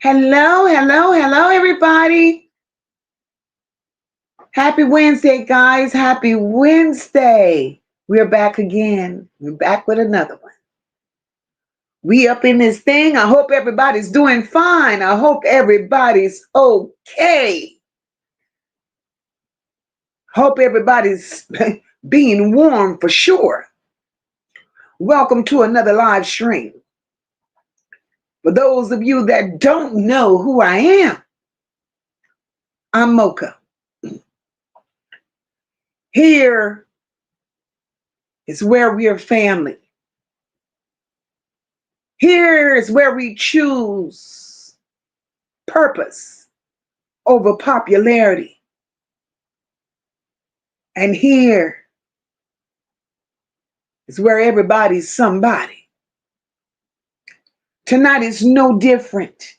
Hello, hello, hello, everybody. Happy Wednesday, guys. Happy Wednesday. We're back again. We're back with another one. We up in this thing. I hope everybody's doing fine. I hope everybody's okay. Hope everybody's being warm for sure. Welcome to another live stream. For those of you that don't know who I am, I'm MOCA. Here is where we are family. Here is where we choose purpose over popularity. And here is where everybody's somebody. Tonight is no different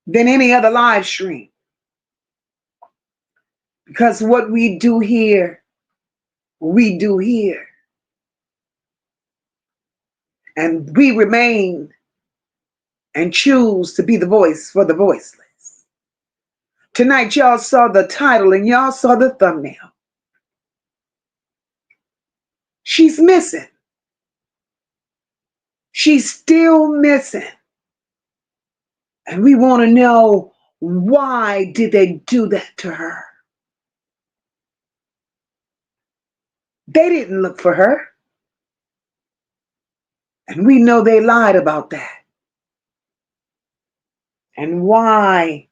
than any other live stream. Because what we do here, we do here. And we remain and choose to be the voice for the voiceless. Tonight, y'all saw the title and y'all saw the thumbnail. She's missing. She's still missing. And we want to know, why did they do that to her? They didn't look for her. And we know they lied about that. And why?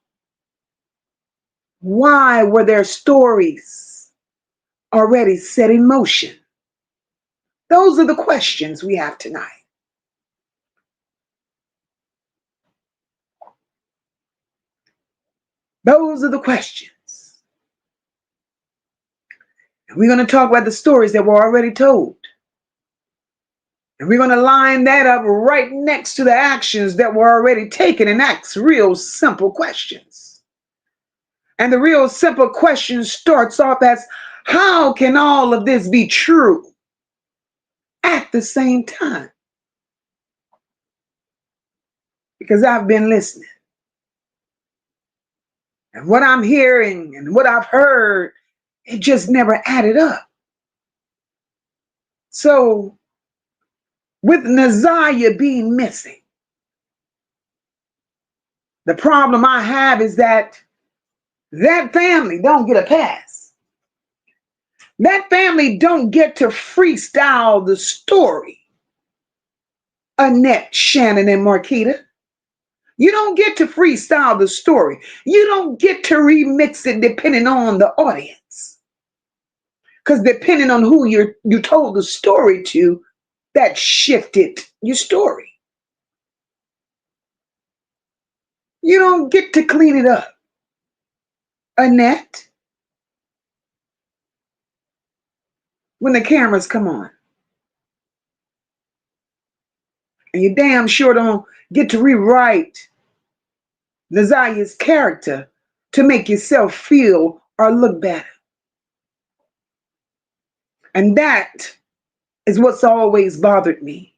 Why were their stories already set in motion? Those are the questions we have tonight. Those are the questions. And we're going to talk about the stories that were already told. And we're going to line that up right next to the actions that were already taken and ask real simple questions. And the real simple question starts off as, how can all of this be true at the same time? Because I've been listening. And what I'm hearing and what I've heard, it just never added up. So, with Naziyah being missing, the problem I have is that family don't get a pass. That family don't get to freestyle the story. Annette, Shannon, and Marquita. You don't get to freestyle the story. You don't get to remix it depending on the audience. Because depending on who you told the story to, that shifted your story. You don't get to clean it up. Annette, when the cameras come on. And you damn sure don't get to rewrite Naziyah's character to make yourself feel or look better. And that is what's always bothered me.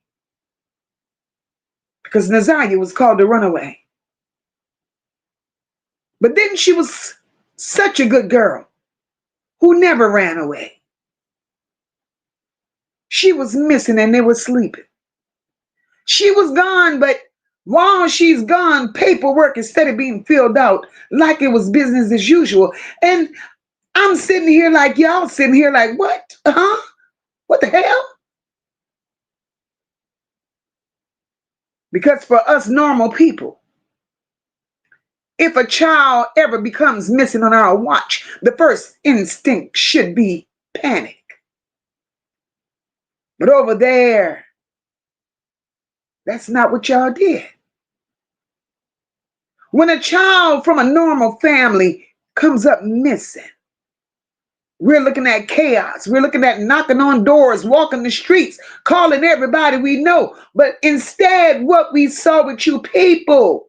Because Naziyah was called a runaway. But then she was such a good girl who never ran away. She was missing and they were sleeping. She was gone, but while she's gone, paperwork instead of being filled out like it was business as usual. And I'm sitting here like y'all sitting here like, what? Huh? What the hell? Because for us normal people, if a child ever becomes missing on our watch, the first instinct should be panic. But over there, that's not what y'all did. When a child from a normal family comes up missing, we're looking at chaos. We're looking at knocking on doors, walking the streets, calling everybody we know. But instead, what we saw with you people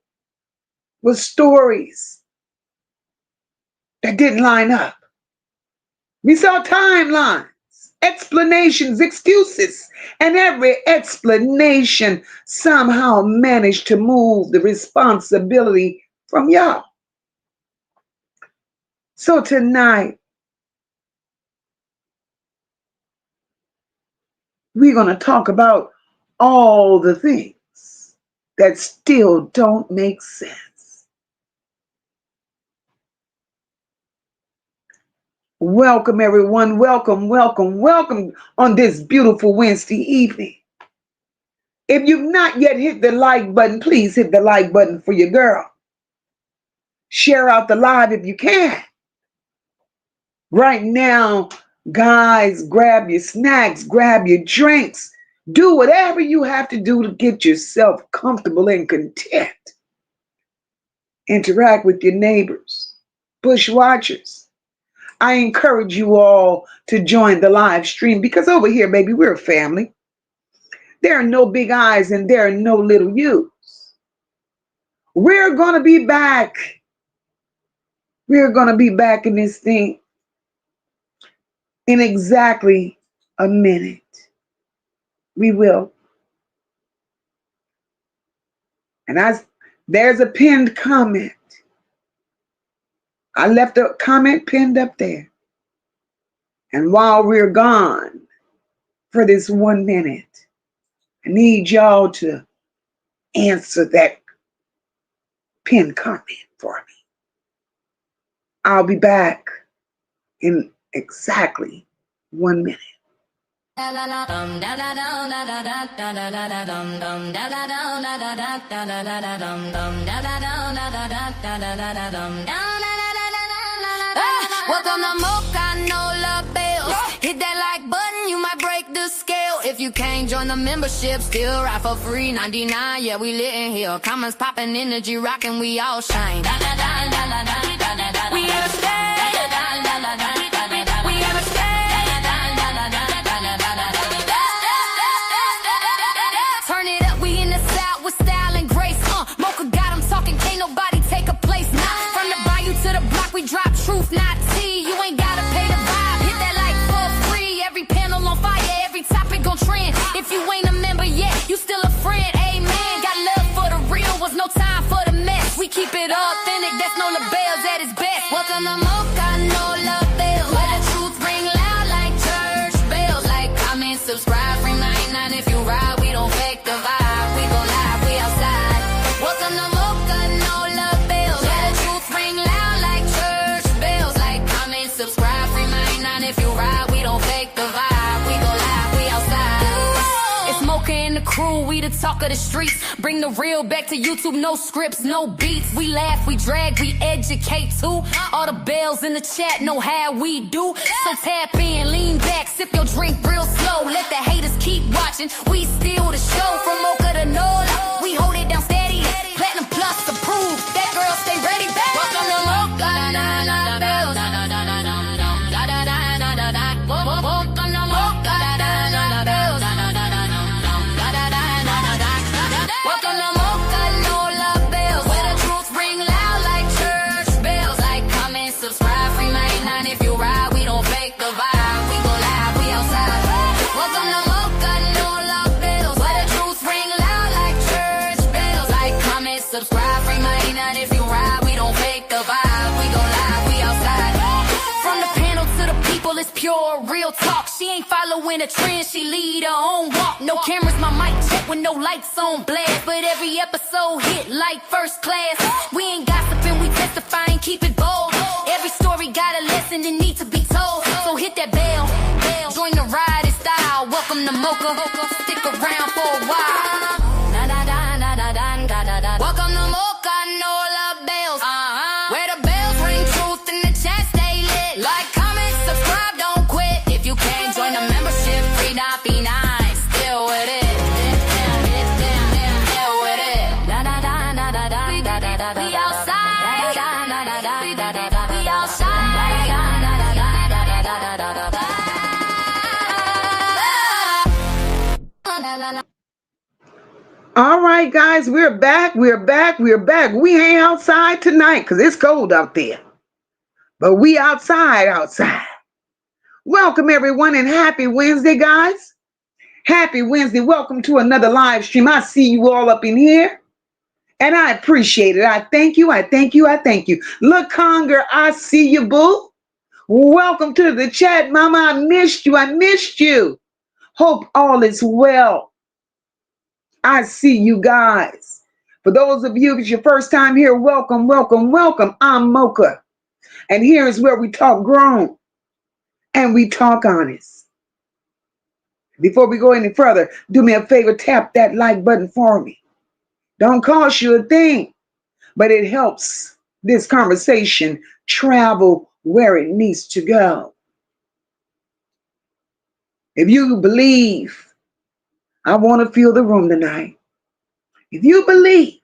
was stories that didn't line up. We saw timelines explanations, excuses, and every explanation somehow managed to move the responsibility from y'all. So tonight, we're going to talk about all the things that still don't make sense. Welcome, everyone. Welcome, welcome, welcome on this beautiful Wednesday evening. If you've not yet hit the like button, please hit the like button for your girl. Share out the live if you can. Right now, guys, grab your snacks, grab your drinks. Do whatever you have to do to get yourself comfortable and content. Interact with your neighbors, bush watchers. I encourage you all to join the live stream because over here, baby, we're a family. There are no big I's and there are no little U's. We're going to be back. We're going to be back in this thing in exactly a minute. We will. And there's a pinned comment. I left a comment pinned up there. And while we're gone for this 1 minute, I need y'all to answer that pinned comment for me. I'll be back in exactly 1 minute. Welcome to MOCA, no love bills. Hit that like button, you might break the scale. If you can't join the membership, still ride for free. 99, yeah, we lit in here. Comments popping, energy rocking, we all shine. We here to stay. We here to stay. Turn it up, we in the South with style and grace. MOCA got 'em talking, can't nobody take a place. Nah, from the bayou to the block, we drop truth, not tea. You ain't gotta pay the vibe, hit that like for free. Every panel on fire, every topic gon' trend. If you ain't a member yet, you still a friend, amen. Got love for the real, was no time for the mess. We keep it authentic, that's no labels at its best. Welcome to MOCA, no love bells. Where the truth ring loud like church bells. Like, comment, subscribe, free 99 if you ride. We don't fake the vibe, we gon' live, we outside. Welcome to MOCA, no love bells. Where the truth ring loud like church bells. Like, comment, subscribe, free 99 if you ride. We don't fake the vibe, we gon' live, we outside. It's MOCA and the crew, we the talk of the streets. Bring the real back to YouTube, no scripts, no beats. We laugh, we drag, we educate too. All the bells in the chat know how we do. So tap in, lean back, sip your drink real slow. Let the haters keep watching, we steal the show. From MOCA to NOLA, we hold it down steady. Platinum plus approved, that girl stay ready. Welcome to MOCA, na na bells. Welcome to MOCA, na na bells. Welcome to MOCA, no love bells. Where the truth ring loud like church bells. Like, comment, subscribe, free 99 if you ride. We don't fake the vibe, we gon' live, we outside. Welcome to MOCA, no love bells. Where the truth ring loud like church bells. Like, comment, subscribe, free 99 if you ride. We don't fake the vibe, we gon' live, we outside. From the panel to the people, it's pure real talk. She ain't following a trend, she lead her own walk. No cameras, my mic check with no lights on blast. But every episode hit like first class. We ain't gossiping, we testifying, keep it bold. Every story got a lesson that need to be told. So hit that bell, join the ride in style. Welcome to MOCA, stick around for a while. Welcome to MOCA, no love bells. Where the bells ring, truth in the chat stay lit. Like, comment, subscribe, don't quit. If you can't join the membership, free 99, still with it. Still with it. We outside. We outside. All right, guys, we're back. We're back. We're back. We ain't outside tonight because it's cold out there. But we outside. Welcome, everyone, and happy Wednesday, guys. Happy Wednesday. Welcome to another live stream. I see you all up in here, and I appreciate it. I thank you. I thank you. I thank you. Look, Conger, I see you, boo. Welcome to the chat, Mama. I missed you. I missed you. Hope all is well. I see you guys. For those of you, if it's your first time here, welcome, welcome, welcome. I'm MOCA, and here is where we talk grown and we talk honest. Before we go any further, do me a favor, tap that like button for me. Don't cost you a thing, but it helps this conversation travel where it needs to go. If you believe, I want to feel the room tonight. If you believe,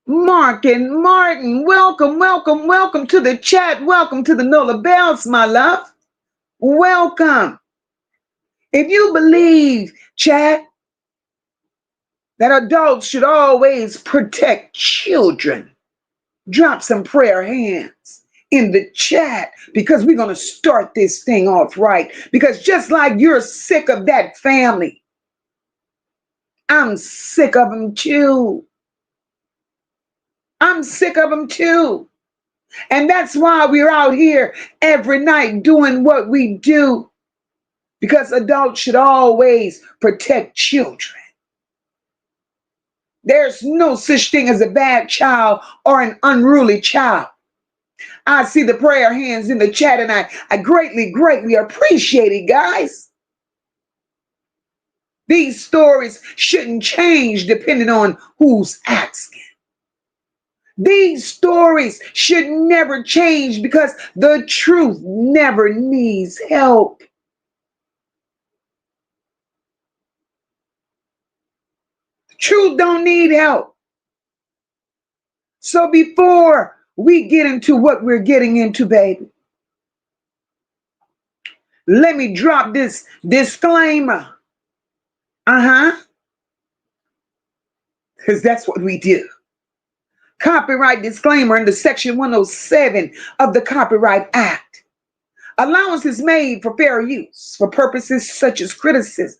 Mark and Martin, welcome, welcome, welcome to the chat. Welcome to the Nola Bells, my love. Welcome. If you believe, chat, that adults should always protect children, drop some prayer hands in the chat because we're going to start this thing off right. Because just like you're sick of that family, I'm sick of them too. I'm sick of them too. And that's why we're out here every night doing what we do. Because adults should always protect children. There's no such thing as a bad child or an unruly child. I see the prayer hands in the chat, and I greatly, greatly appreciate it, guys. These stories shouldn't change depending on who's asking. These stories should never change because the truth never needs help. The truth don't need help. So before we get into what we're getting into, baby, let me drop this disclaimer. Because that's what we do. Copyright disclaimer under Section 107 of the Copyright Act. Allowance is made for fair use for purposes such as criticism,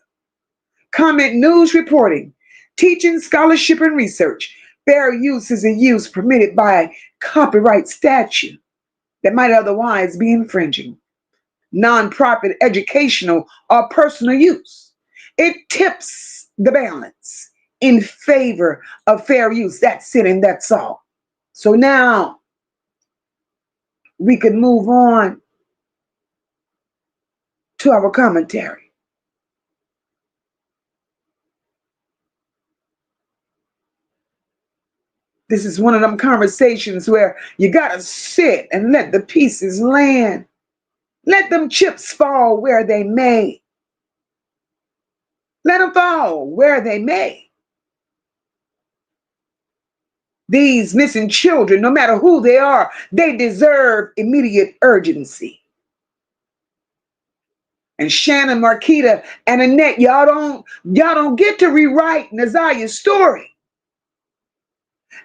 comment, news reporting, teaching, scholarship, and research. Fair use is a use permitted by copyright statute that might otherwise be infringing. Non-profit, educational, or personal use. It tips the balance in favor of fair use. That's it, and that's all. So now we can move on to our commentary. This is one of them conversations where you gotta sit and let the pieces land. Let them chips fall where they may. Let them fall where they may. These missing children, no matter who they are, they deserve immediate urgency. And Shannon, Marquita, and Annette, y'all don't get to rewrite Naziyah's story.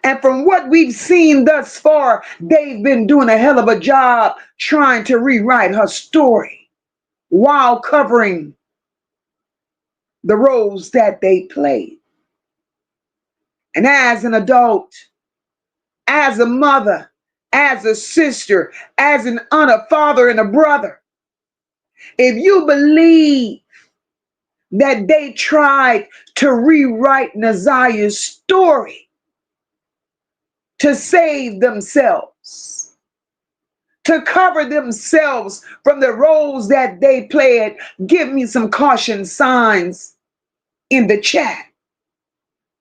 And from what we've seen thus far, they've been doing a hell of a job trying to rewrite her story while covering the roles that they played. And as an adult, as a mother, as a sister, as an aunt, a father, and a brother, if you believe that they tried to rewrite Naziyah's story to save themselves, to cover themselves from the roles that they played, give me some caution signs in the chat,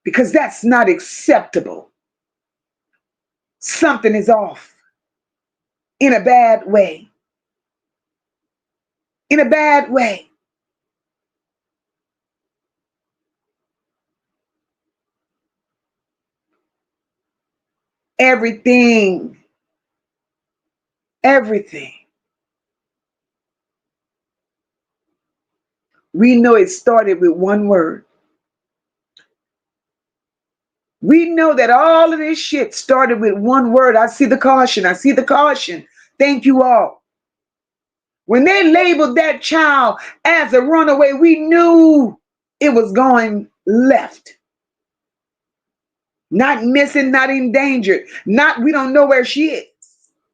because that's not acceptable. Something is off in a bad way. In a bad way. Everything. We know it started with one word. We know that all of this shit started with one word. I see the caution. I see the caution. Thank you all. When they labeled that child as a runaway, we knew it was going left. Not missing, not endangered. Not, we don't know where she is.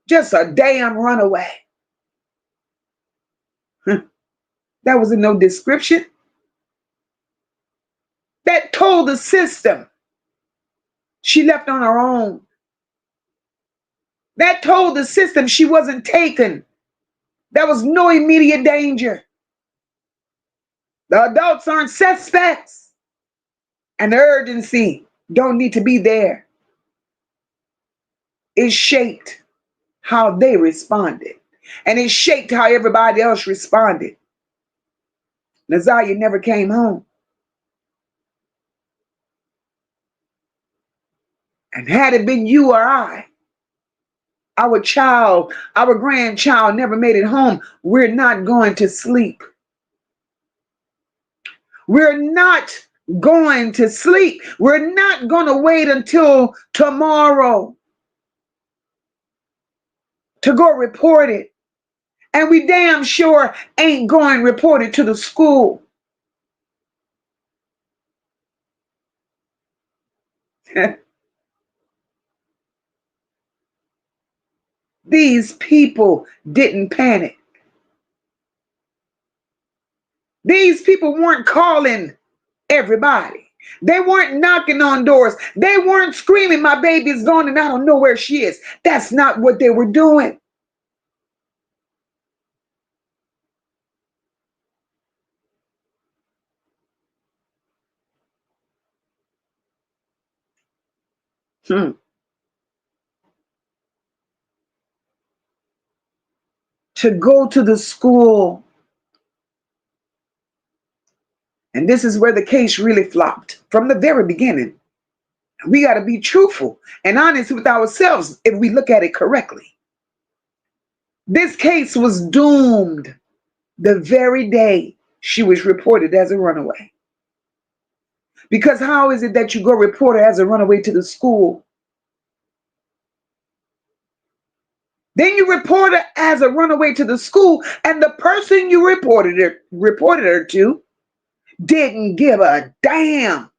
Just a damn runaway. That was no description. That told the system she left on her own. That told the system she wasn't taken. There was no immediate danger. The adults aren't suspects. And the urgency don't need to be there. It shaped how they responded. And it shaped how everybody else responded. Naziyah never came home. And had it been you or I, our child, our grandchild never made it home, we're not going to sleep. We're not going to sleep. We're not going to wait until tomorrow to go report it. And we damn sure ain't going report it to the school. These people didn't panic. These people weren't calling everybody. They weren't knocking on doors. They weren't screaming, my baby is gone and I don't know where she is. That's not what they were doing. To go to the school. And this is where the case really flopped from the very beginning. We got to be truthful and honest with ourselves if we look at it correctly. This case was doomed the very day she was reported as a runaway. Because how is it that you go report her as a runaway to the school? Then you report her as a runaway to the school, and the person you reported her to didn't give a damn.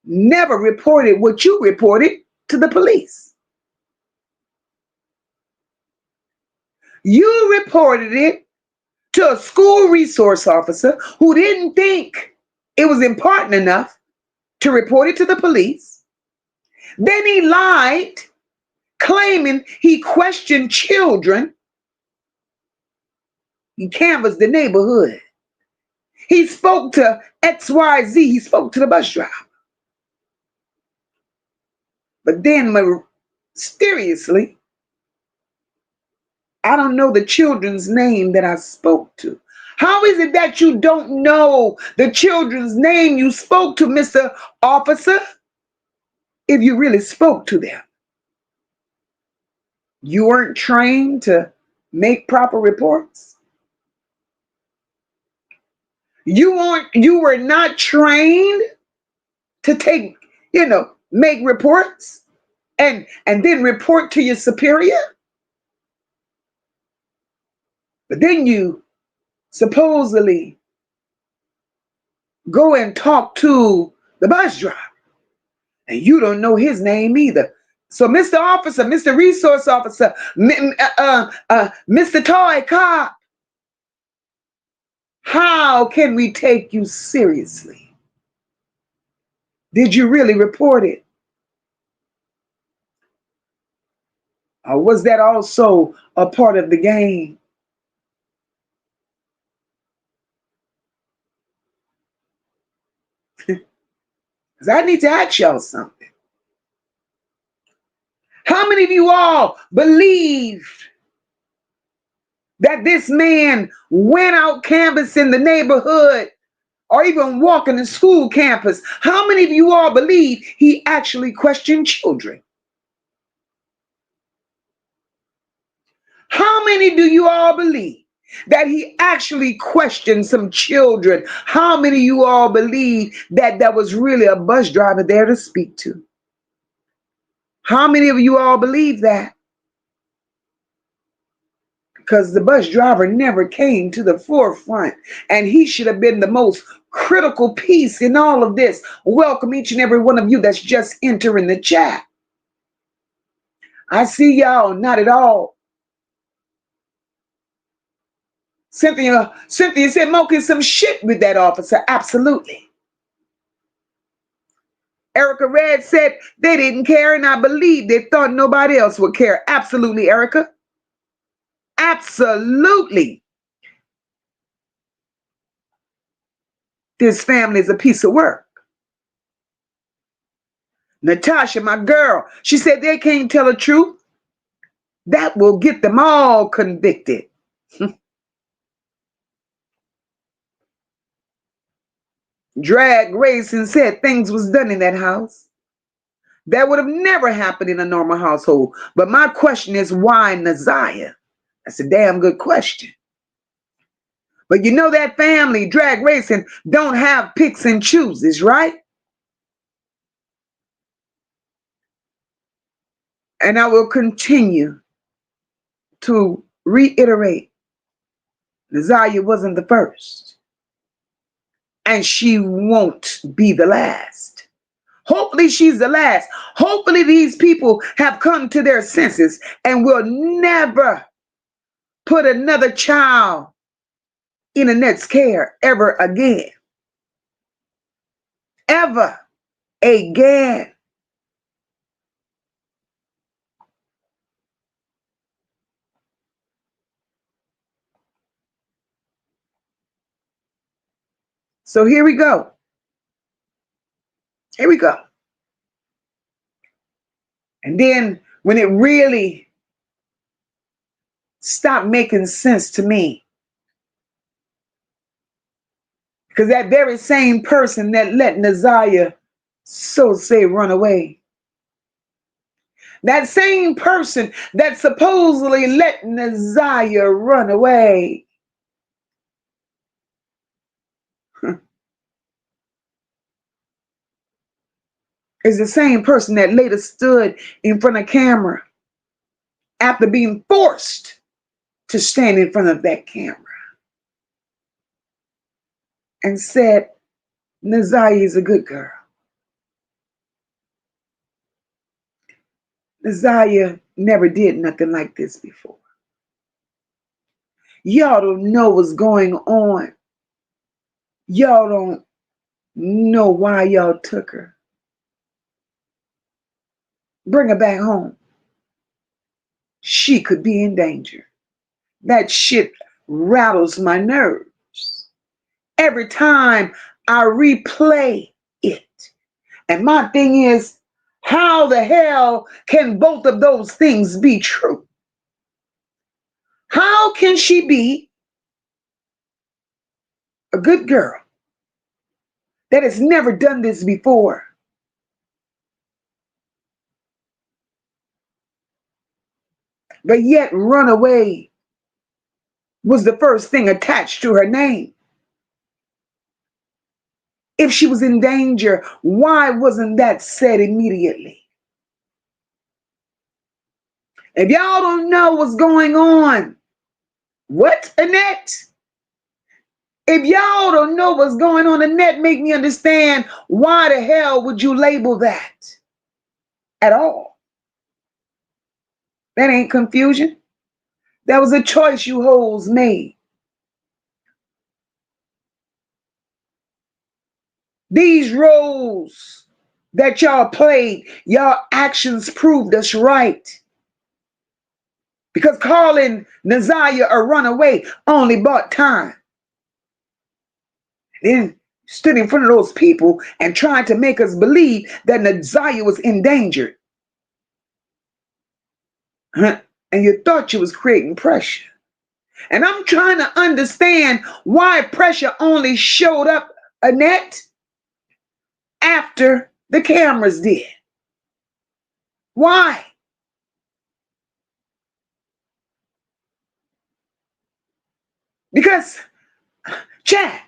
Never reported what you reported to the police. You reported it to a school resource officer who didn't think it was important enough to report it to the police. Then he lied, claiming he questioned children. He canvassed the neighborhood. He spoke to XYZ. He spoke to the bus driver. But then mysteriously, I don't know the children's name that I spoke to. How is it that you don't know the children's name you spoke to, Mr. Officer, if you really spoke to them? You weren't trained to make proper reports. You were not trained to make reports and then report to your superior. But then you supposedly go and talk to the bus driver, and you don't know his name either. So, Mr. Officer, Mr. Resource Officer, Mr. Toy Cop, how can we take you seriously? Did you really report it? Or was that also a part of the game? Because I need to ask y'all something. How many of you all believed that this man went out canvassing the neighborhood or even walking the school campus? How many of you all believe he actually questioned children? How many do you all believe that he actually questioned some children. How many of you all believe that that was really a bus driver there to speak to? How many of you all believe that? Because the bus driver never came to the forefront, and he should have been the most critical piece in all of this. Welcome each and every one of you that's just entering the chat. I see y'all, not at all. Cynthia said, "Mocha, some shit with that officer." Absolutely. Erica Red said they didn't care, and I believe they thought nobody else would care. Absolutely, Erica. Absolutely. This family is a piece of work. Natasha, my girl, she said they can't tell the truth. That will get them all convicted. Drag Racing said things was done in that house. That would have never happened in a normal household. But my question is, why Naziyah? That's a damn good question. But you know that family, Drag Racing, don't have picks and chooses, right? And I will continue to reiterate, Naziyah wasn't the first. And she won't be the last. Hopefully she's the last. Hopefully these people have come to their senses and will never put another child in Annette's care ever again. Ever again. So here we go. Here we go. And then when it really stopped making sense to me, because that very same person that let Naziyah so say run away, that same person that supposedly let Naziyah run away, is the same person that later stood in front of camera after being forced to stand in front of that camera and said, Naziyah is a good girl. Naziyah never did nothing like this before. Y'all don't know what's going on. Y'all don't know why y'all took her. Bring her back home. She could be in danger. That shit rattles my nerves every time I replay it. And my thing is, how the hell can both of those things be true? How can she be a good girl that has never done this before, but yet run away was the first thing attached to her name? If she was in danger, why wasn't that said immediately? If y'all don't know what's going on, what, Annette? If y'all don't know what's going on, Annette, make me understand, why the hell would you label that at all? That ain't confusion. That was a choice you hoes made. These roles that y'all played, y'all actions proved us right. Because calling Naziyah a runaway only bought time. Then stood in front of those people and tried to make us believe that Naziyah was endangered. And you thought you was creating pressure. And I'm trying to understand why pressure only showed up, Annette, after the cameras did. Why? Because, chat,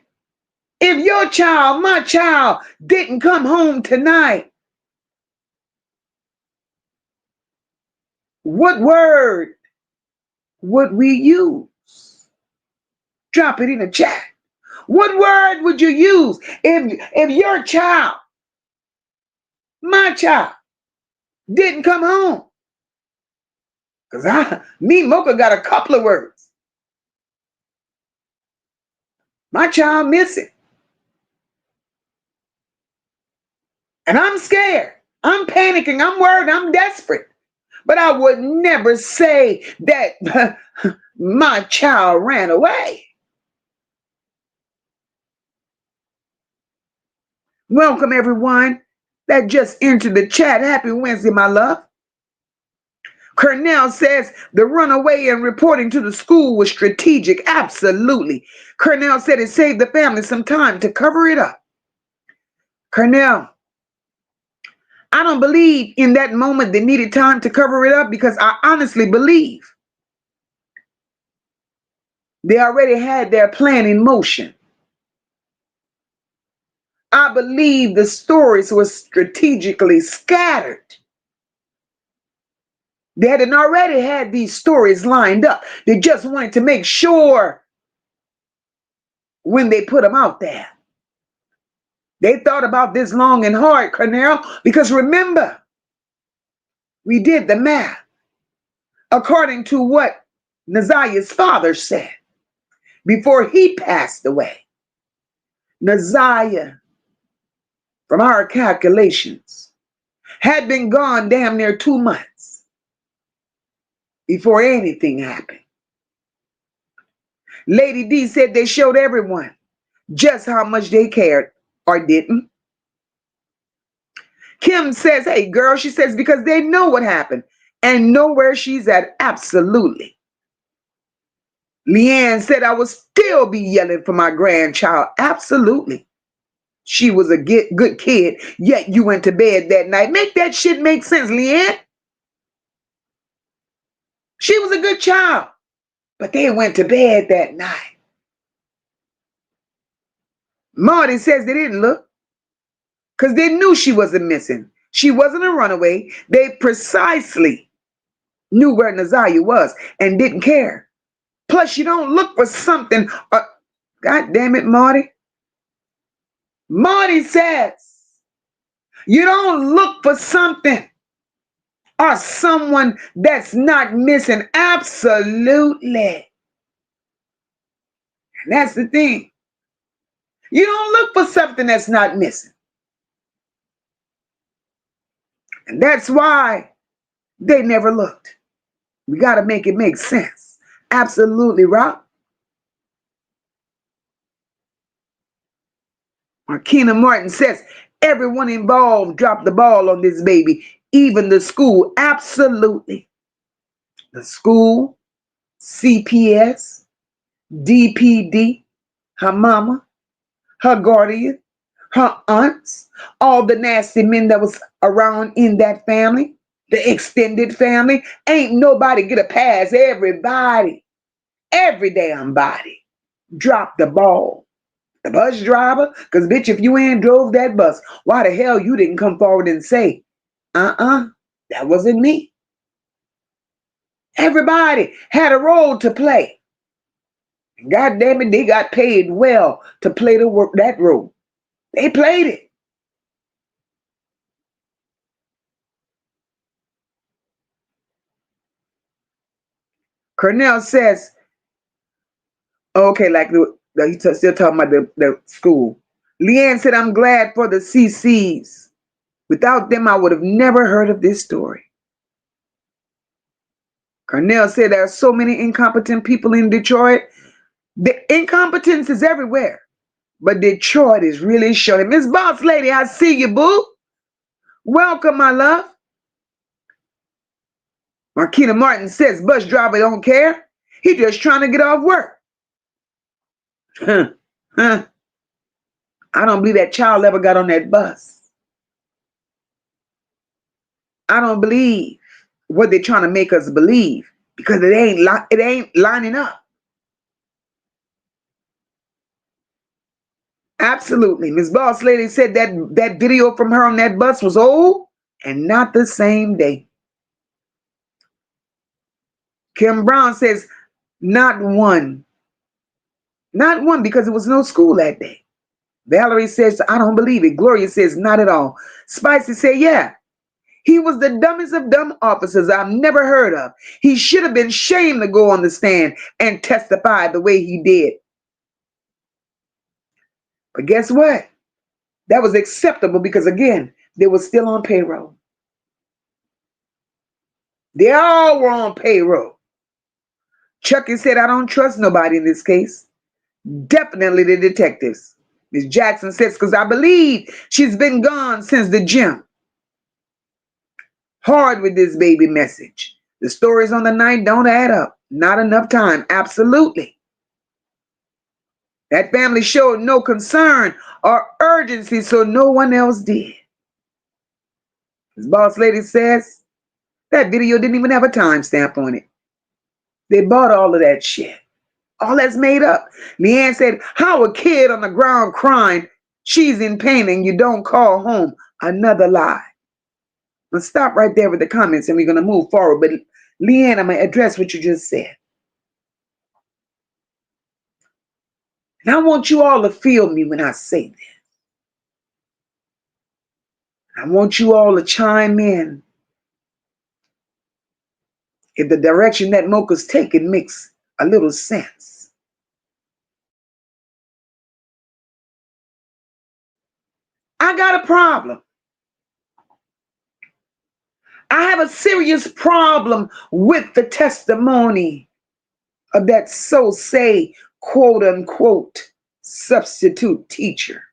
if your child, my child, didn't come home tonight, what word would we use? Drop it in the chat. What word would you use if your child, my child, didn't come home? Because MOCA got a couple of words. My child missing. And I'm scared. I'm panicking. I'm worried. I'm desperate. But I would never say that my child ran away. Welcome, everyone that just entered the chat. Happy Wednesday, my love. Cornell says the runaway and reporting to the school was strategic. Absolutely. Cornell said it saved the family some time to cover it up. Cornell, I don't believe in that moment they needed time to cover it up, because I honestly believe they already had their plan in motion. I believe the stories were strategically scattered. They hadn't already had these stories lined up. They just wanted to make sure when they put them out there. They thought about this long and hard, Cornell, because remember, we did the math according to what Naziyah's father said before he passed away. Naziyah, from our calculations, had been gone damn near 2 months before anything happened. Lady D said they showed everyone just how much they cared, or didn't. Kim says, hey, girl, she says, because they know what happened and know where she's at. Absolutely. Leanne said, I would still be yelling for my grandchild. Absolutely. She was a good kid, yet you went to bed that night. Make that shit make sense, Leanne. She was a good child, but they went to bed that night. Marty says they didn't look because they knew she wasn't missing. She wasn't a runaway. They precisely knew where Naziyah was and didn't care. Plus, you don't look for something. God damn it, Marty. Marty says you don't look for something or someone that's not missing. Absolutely. And that's the thing. You don't look for something that's not missing. And that's why they never looked. We got to make it make sense. Absolutely, Rob. Markina Martin says, everyone involved dropped the ball on this baby, even the school. Absolutely. The school, CPS, DPD, her mama, her guardian, her aunts, all the nasty men that was around in that family, the extended family. Ain't nobody get a pass. Everybody, every damn body dropped the ball. The bus driver, because bitch, if you ain't drove that bus, why the hell you didn't come forward and say, that wasn't me. Everybody had a role to play. God damn it, they got paid well to play that role. They played it. Cornell says, okay, like he's still talking about the school. Leanne said, I'm glad for the CCs. Without them, I would have never heard of this story. Cornell said there are so many incompetent people in Detroit. The incompetence is everywhere. But Detroit is really showing. Miss Boss Lady, I see you, boo. Welcome, my love. Markina Martin says, bus driver don't care. He just trying to get off work. I don't believe that child ever got on that bus. I don't believe what they're trying to make us believe, because it ain't lining up. Absolutely. Miss Boss Lady said that video from her on that bus was old and not the same day. Kim Brown says, not one. Not one, because there was no school that day. Valerie says, I don't believe it. Gloria says, not at all. Spicy said, yeah. He was the dumbest of dumb officers I've never heard of. He should have been shamed to go on the stand and testify the way he did. But guess what? That was acceptable because, again, they were still on payroll. They all were on payroll. Chucky said, I don't trust nobody in this case. Definitely the detectives. Ms. Jackson says, because I believe she's been gone since the gym. Hard with this baby message. The stories on the night don't add up. Not enough time. Absolutely. That family showed no concern or urgency, so no one else did. As Boss Lady says, that video didn't even have a timestamp on it. They bought all of that shit. All that's made up. Leanne said, how a kid on the ground crying, she's in pain and you don't call home. Another lie. Let's stop right there with the comments and we're going to move forward. But Leanne, I'm going to address what you just said. And I want you all to feel me when I say this. I want you all to chime in if the direction that MOCA's taking makes a little sense. I got a problem. I have a serious problem with the testimony of that so-say, quote unquote, substitute teacher.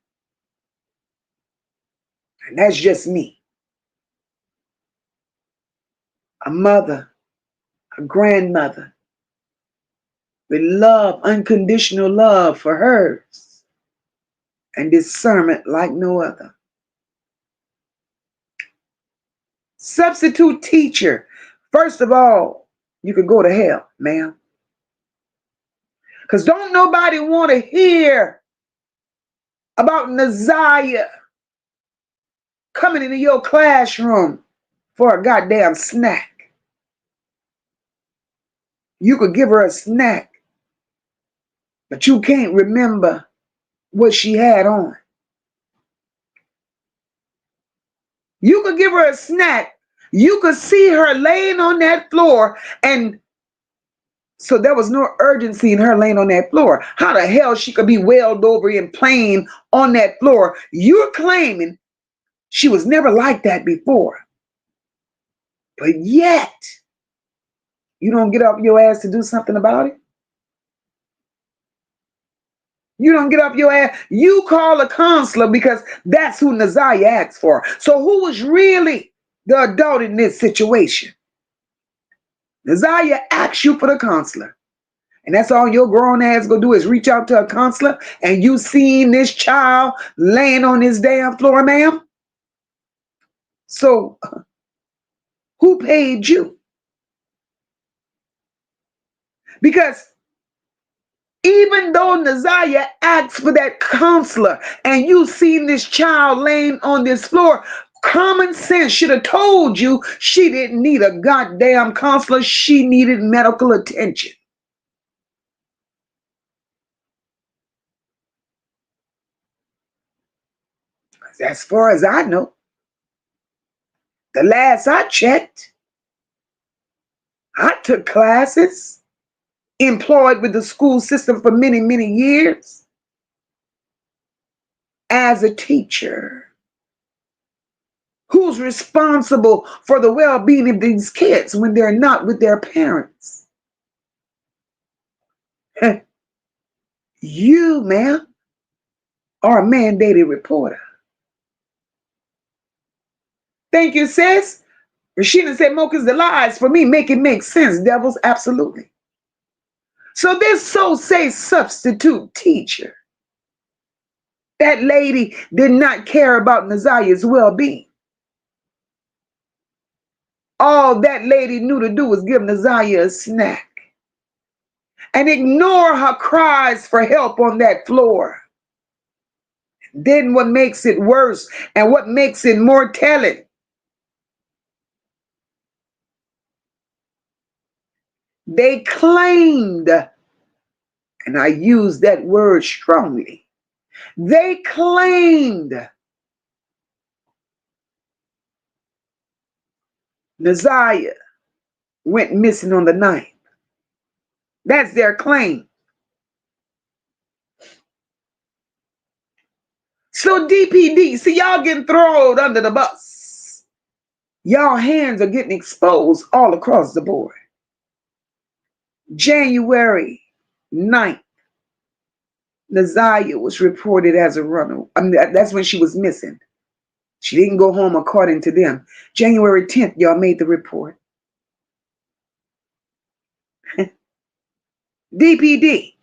And that's just me. A mother, a grandmother, with love, unconditional love for hers, and discernment like no other. Substitute teacher. First of all, you could go to hell, ma'am. Because don't nobody want to hear about Naziyah coming into your classroom for a goddamn snack. You could give her a snack, but you can't remember what she had on. You could give her a snack. You could see her laying on that floor, and so there was no urgency in her laying on that floor. How the hell she could be wailed over in pain on that floor? You're claiming she was never like that before. But yet, you don't get off your ass to do something about it. You don't get off your ass. You call a counselor because that's who Naziyah asked for. So who was really the adult in this situation? Naziyah asked you for the counselor. And that's all your grown ass gonna do is reach out to a counselor, and you seen this child laying on this damn floor, ma'am? So who paid you? Because even though Naziyah asked for that counselor and you seen this child laying on this floor, common sense should have told you she didn't need a goddamn counselor. She needed medical attention. As far as I know, the last I checked, I took classes, employed with the school system for many, many years as a teacher. Who's responsible for the well-being of these kids when they're not with their parents? You, ma'am, are a mandated reporter. Thank you, sis. Rashida said, MOCA's the lies. For me, make it make sense, devils. Absolutely. So this so-say substitute teacher, that lady did not care about Naziyah's well-being. All that lady knew to do was give Naziyah a snack and ignore her cries for help on that floor. Then what makes it worse and what makes it more telling, they claimed, and I use that word strongly, they claimed Naziyah went missing on the 9th. That's their claim. So DPD, see, y'all getting thrown under the bus. Y'all hands are getting exposed all across the board. January 9th, Naziyah was reported as a runaway. I mean, that's when she was missing. She didn't go home according to them. January 10th, y'all made the report. DPD.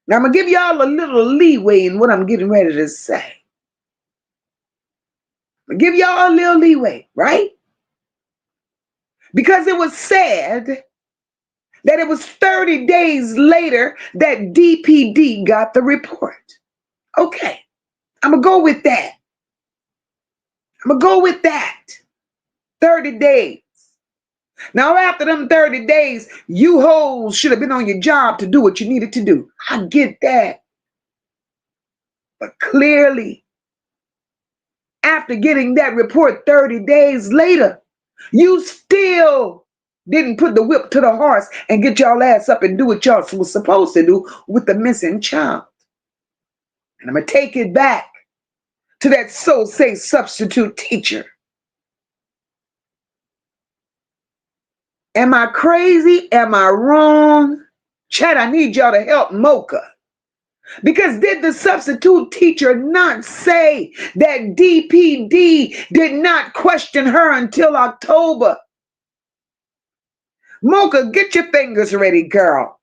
Now, I'm going to give y'all a little leeway in what I'm getting ready to say. I'm going to give y'all a little leeway, right? Because it was said that it was 30 days later that DPD got the report. Okay, I'm going to go with that. 30 days. Now, after them 30 days, you hoes should have been on your job to do what you needed to do. I get that. But clearly, after getting that report 30 days later, you still didn't put the whip to the horse and get y'all ass up and do what y'all was supposed to do with the missing child. And I'm going to take it back to that so-say substitute teacher. Am I crazy? Am I wrong? Chad, I need y'all to help MOCA. Because did the substitute teacher not say that DPD did not question her until October? MOCA, get your fingers ready, girl.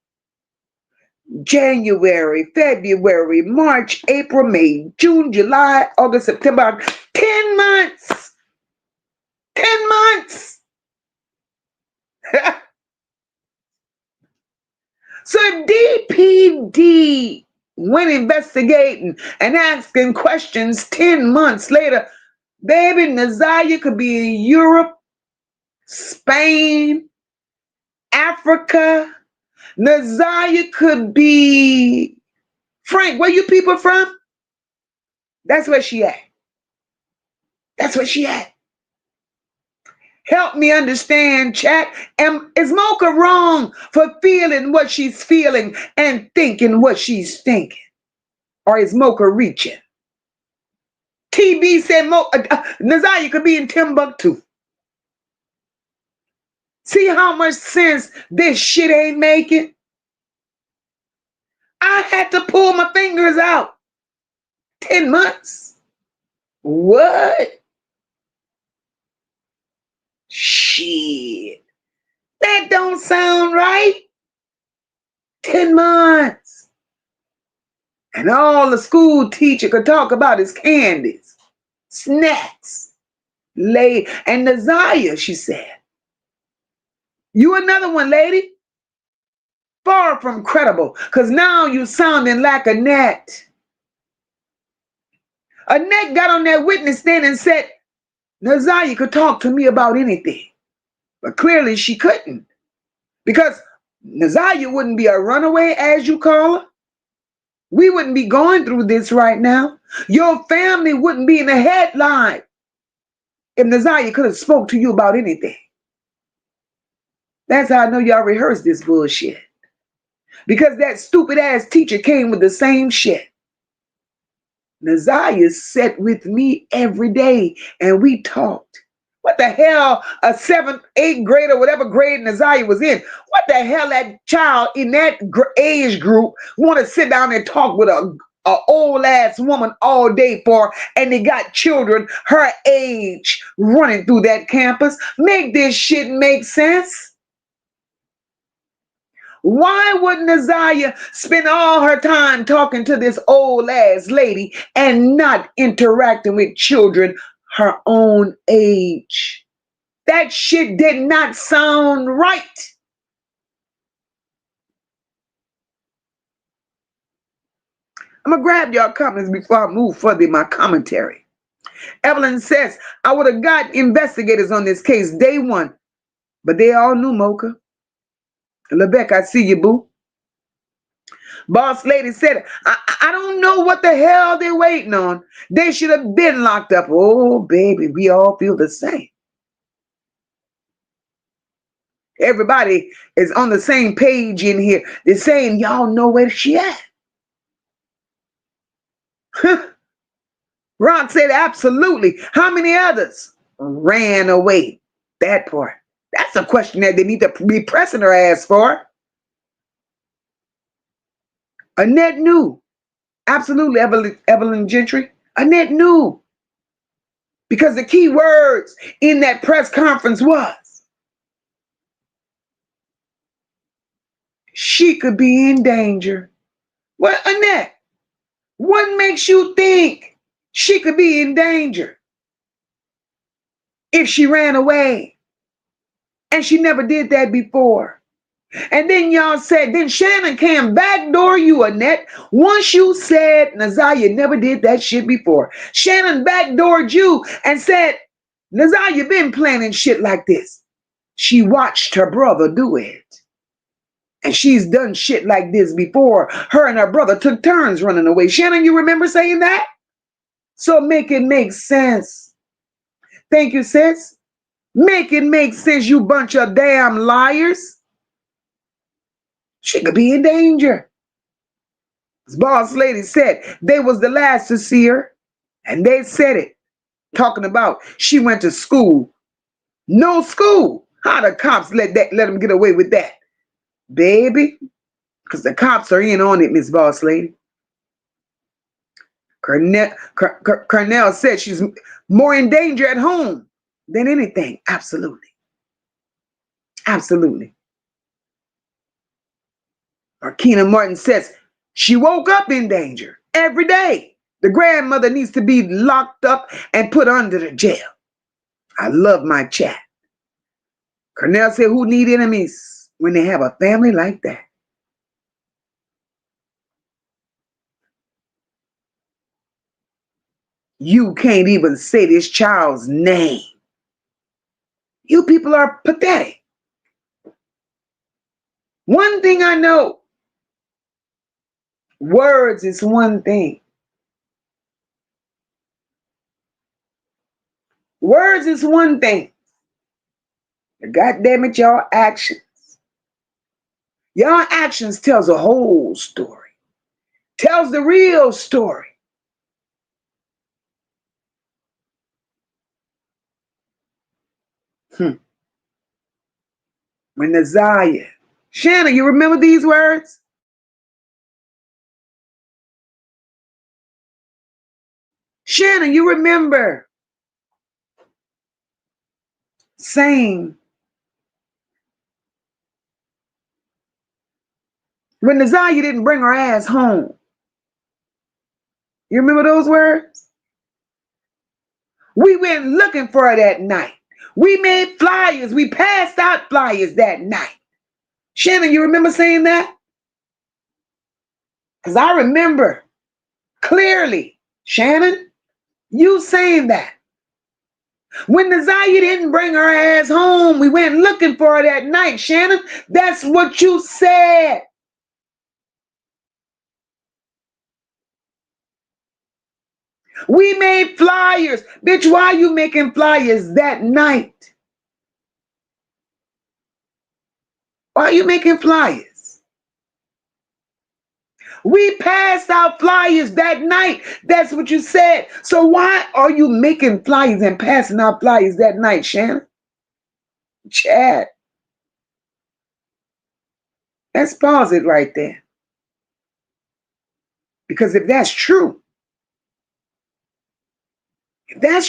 January, February, March, April, May, June, July, August, September, 10 months. 10 months. So if DPD went investigating and asking questions 10 months later, baby, Naziyah could be in Europe, Spain, Africa. Naziyah could be, Frank, where you people from? That's where she at. That's where she at. Help me understand, chat. Is MOCA wrong for feeling what she's feeling and thinking what she's thinking? Or is MOCA reaching? TB said Naziyah could be in Timbuktu. See how much sense this shit ain't making? I had to pull my fingers out. 10 months? What? Shit. That don't sound right. 10 months. And all the school teacher could talk about is candies, snacks, and Naziyah, she said. You another one, lady. Far from credible, because now you sounding like Annette. Annette got on that witness stand and said, Naziyah could talk to me about anything. But clearly she couldn't. Because Naziyah wouldn't be a runaway, as you call her. We wouldn't be going through this right now. Your family wouldn't be in the headline if Naziyah could have spoke to you about anything. That's how I know y'all rehearsed this bullshit. Because that stupid ass teacher came with the same shit. Naziyah sat with me every day and we talked. What the hell, a 7th, 8th grade or whatever grade Naziyah was in, what the hell that child in that age group want to sit down and talk with a old ass woman all day for, and they got children her age running through that campus? Make this shit make sense. Why would Naziyah spend all her time talking to this old ass lady and not interacting with children her own age? That shit did not sound right. I'm going to grab your comments before I move further in my commentary. Evelyn says, I would have got investigators on this case day one, but they all knew MOCA. LeBecca, I see you, boo. Boss lady said, I don't know what the hell they're waiting on. They should have been locked up. Oh, baby, we all feel the same. Everybody is on the same page in here. They're saying, y'all know where she at. Ron said, absolutely. How many others ran away? That part. That's a question that they need to be pressing her ass for. Annette knew. Absolutely, Evelyn Gentry. Annette knew. Because the key words in that press conference was, she could be in danger. Well, Annette, what makes you think she could be in danger if she ran away? And she never did that before. And then y'all said, then Shannon can backdoor you, Annette. Once you said Naziyah never did that shit before. Shannon backdoored you and said, Naziyah been planning shit like this. She watched her brother do it. And she's done shit like this before. Her and her brother took turns running away. Shannon, you remember saying that? So make it make sense. Thank you, sis. Make it make sense, you bunch of damn liars. She could be in danger. As boss lady said, they was the last to see her. And they said it. Talking about she went to school. No school. How the cops let them get away with that? Baby. Because the cops are in on it, Miss Boss Lady. Cornell said she's more in danger at home than anything. Absolutely. Absolutely. Arkina Martin says she woke up in danger every day. The grandmother needs to be locked up and put under the jail. I love my chat. Cornell said, who need enemies when they have a family like that? You can't even say this child's name. You people are pathetic. One thing I know, words is one thing. Words is one thing. But God damn it, y'all actions. Y'all actions tells a whole story. Tells the real story. When Naziyah. Shannon, you remember these words? Shannon, you remember saying, when Naziyah didn't bring her ass home. You remember those words? We went looking for her that night. We made flyers. We passed out flyers that night. Shannon, you remember saying that? Because I remember clearly, Shannon, you saying that. When Naziyah didn't bring her ass home, we went looking for her that night, Shannon. That's what you said. We made flyers. Bitch, why are you making flyers that night? Why are you making flyers? We passed out flyers that night. That's what you said. So why are you making flyers and passing out flyers that night, Shannon? Chad. Let's pause it right there. Because if that's true, that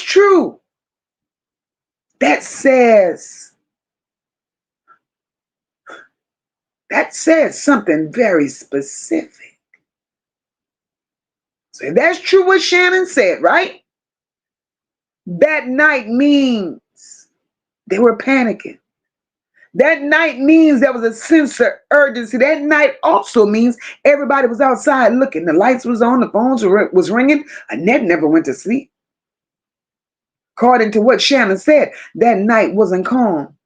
says something very specific. So if that's true what Shannon said, right? That night means they were panicking. That night means there was a sense of urgency. That night also means everybody was outside looking. The lights was on, the phones was ringing. Annette never went to sleep. According to what Shannon said, that night wasn't calm.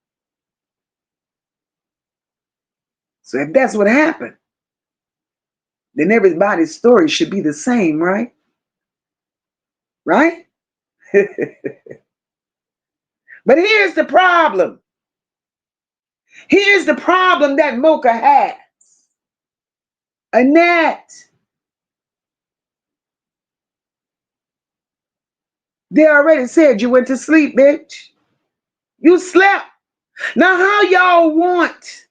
So if that's what happened, then everybody's story should be the same, right? Right? But here's the problem. Here's the problem that MOCA has. Annette, they already said you went to sleep, bitch. You slept. Now how y'all want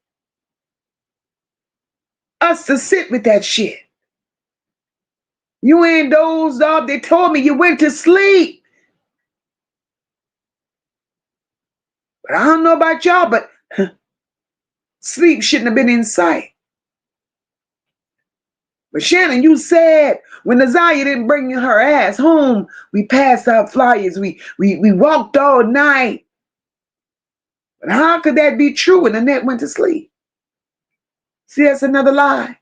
us to sit with that shit? You ain't dozed off. They told me you went to sleep. But I don't know about y'all, but sleep shouldn't have been in sight. But Shannon, you said when Naziyah didn't bring her ass home, we passed out flyers. We walked all night. But how could that be true when Annette went to sleep? See, that's another lie.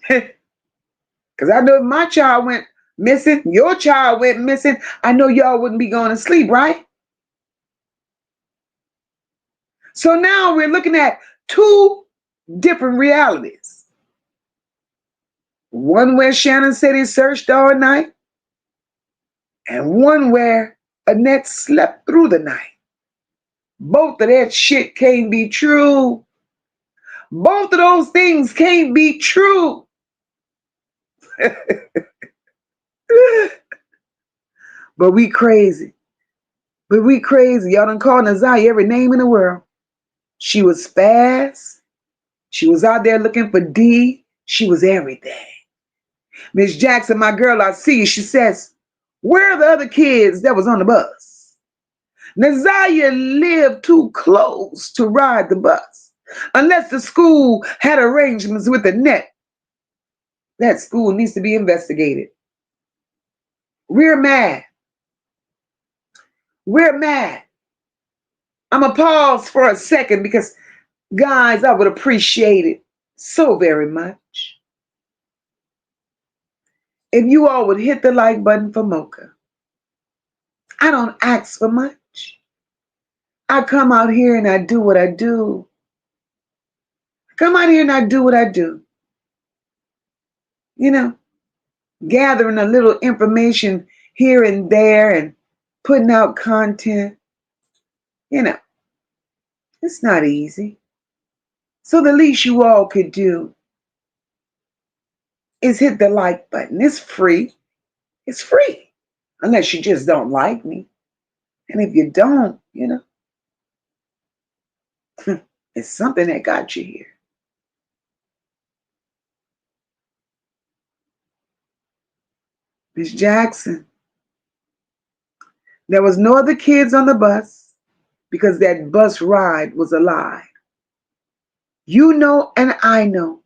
Because I know if my child went missing, your child went missing, I know y'all wouldn't be going to sleep, right? So now we're looking at two different realities. One where Shannon said he searched all night, and one where Annette slept through the night. Both of that shit can't be true. Both of those things can't be true. But we crazy. Y'all done called Naziyah every name in the world. She was fast. She was out there looking for D. She was everything. Miss Jackson, my girl, I see you. She says, where are the other kids that was on the bus? Naziyah lived too close to ride the bus. Unless the school had arrangements with Annette, that school needs to be investigated. We're mad. We're mad. I'm going to pause for a second because, guys, I would appreciate it so very much if you all would hit the like button for MOCA. I don't ask for much. I come out here and I do what I do. I come out here and I do what I do. You know, gathering a little information here and there and putting out content. You know, it's not easy. So the least you all could do is hit the like button. It's free. It's free. Unless you just don't like me. And if you don't, you know, it's something that got you here. Miss Jackson, there was no other kids on the bus because that bus ride was a lie. You know and I know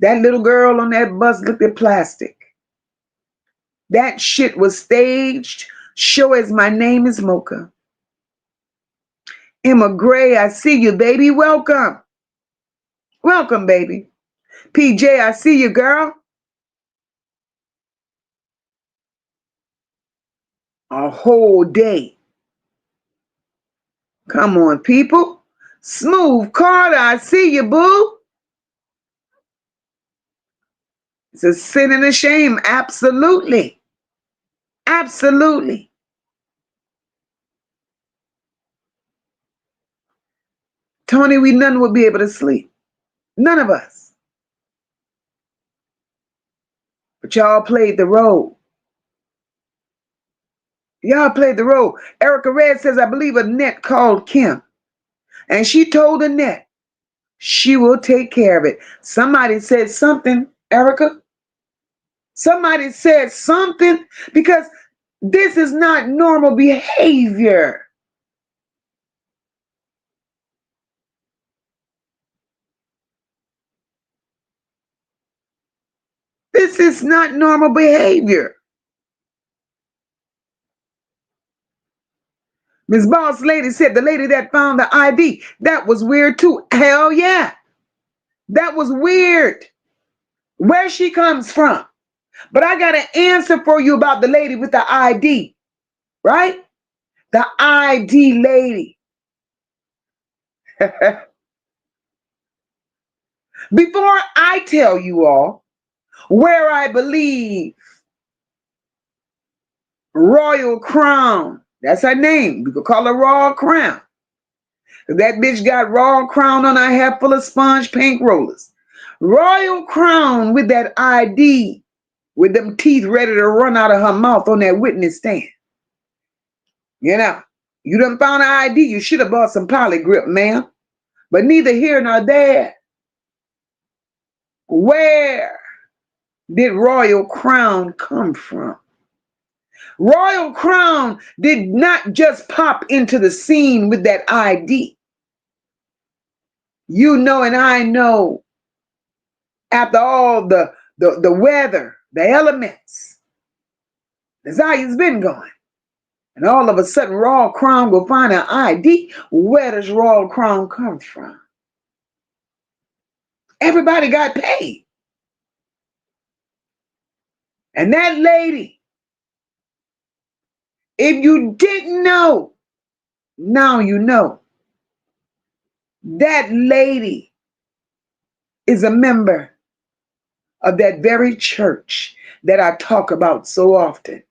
that little girl on that bus looked at plastic. That shit was staged. Show as my name is MOCA. Emma Gray, I see you, baby. Welcome. Welcome, baby. PJ, I see you, girl. A whole day. Come on, people. Smooth Carter, I see you, boo. It's a sin and a shame. Absolutely. Absolutely. Tony, we none would be able to sleep. None of us. But y'all played the role. Y'all played the role. Erica Red says, I believe Annette called Kim. And she told Annette she will take care of it. Somebody said something, Erica. Somebody said something because this is not normal behavior. This is not normal behavior. Miss Boss Lady said the lady that found the ID, that was weird too. Hell yeah. That was weird. Where she comes from. But I got an answer for you about the lady with the ID, right? The ID lady. Before I tell you all where I believe Royal Crown, that's her name. We could call her Royal Crown. That bitch got Royal Crown on her hair full of sponge pink rollers. Royal Crown with that ID, with them teeth ready to run out of her mouth on that witness stand. You know, you done found an ID, you should have bought some polygrip, ma'am. But neither here nor there. Where did Royal Crown come from? Royal Crown did not just pop into the scene with that ID. You know and I know, after all the weather, the elements, Naziyah's been gone. And all of a sudden, Royal Crown will find an ID. Where does Royal Crown come from? Everybody got paid. And that lady, if you didn't know, now you know. That lady is a member of that very church that I talk about so often.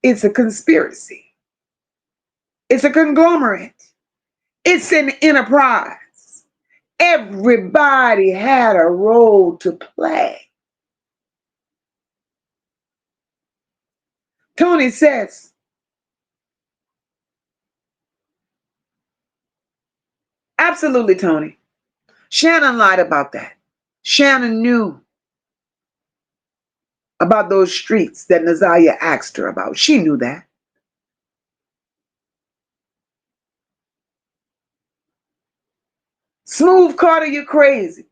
It's a conspiracy. It's a conglomerate. It's an enterprise. Everybody had a role to play. Tony says, absolutely, Tony. Shannon lied about that. Shannon knew about those streets that Naziyah asked her about. She knew that. Smooth Carter, you're crazy.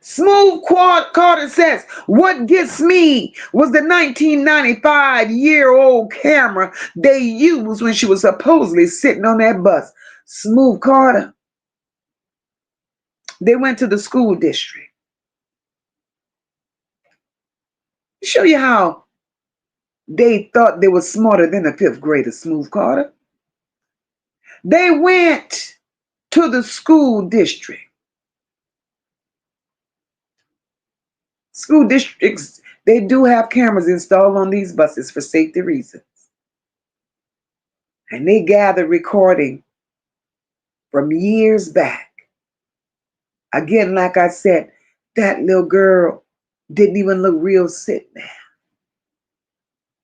Smooth Carter says, what gets me was the 1995-year-old camera they used when she was supposedly sitting on that bus. Smooth Carter. They went to the school district. Show you how they thought they were smarter than a fifth grader, Smooth Carter. They went to the school district. School districts, they do have cameras installed on these buses for safety reasons. And they gathered recording from years back. Again, like I said, that little girl didn't even look real sick now.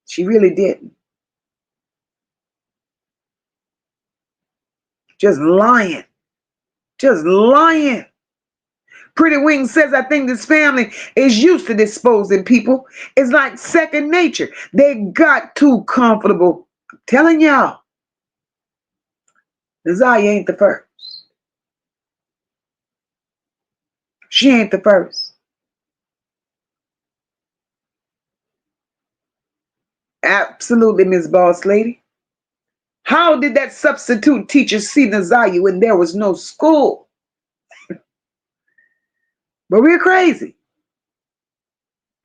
She really didn't. Just lying. Just lying. Pretty Wing says, I think this family is used to disposing people. It's like second nature. They got too comfortable. I'm telling y'all, Naziyah ain't the first. She ain't the first. Absolutely, Miss Boss Lady. How did that substitute teacher see Naziyah when there was no school? But we're crazy.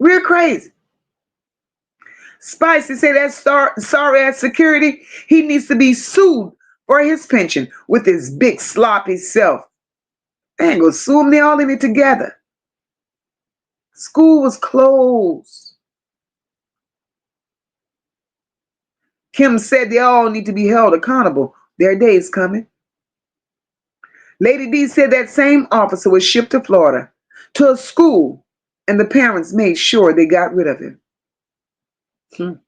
We're crazy. Spicy said that sorry ass security, he needs to be sued for his pension with his big sloppy self. They ain't gonna sue them, they all in it together. School was closed. Kim said they all need to be held accountable. Their day is coming. Lady D said that same officer was shipped to Florida to a school, and the parents made sure they got rid of him.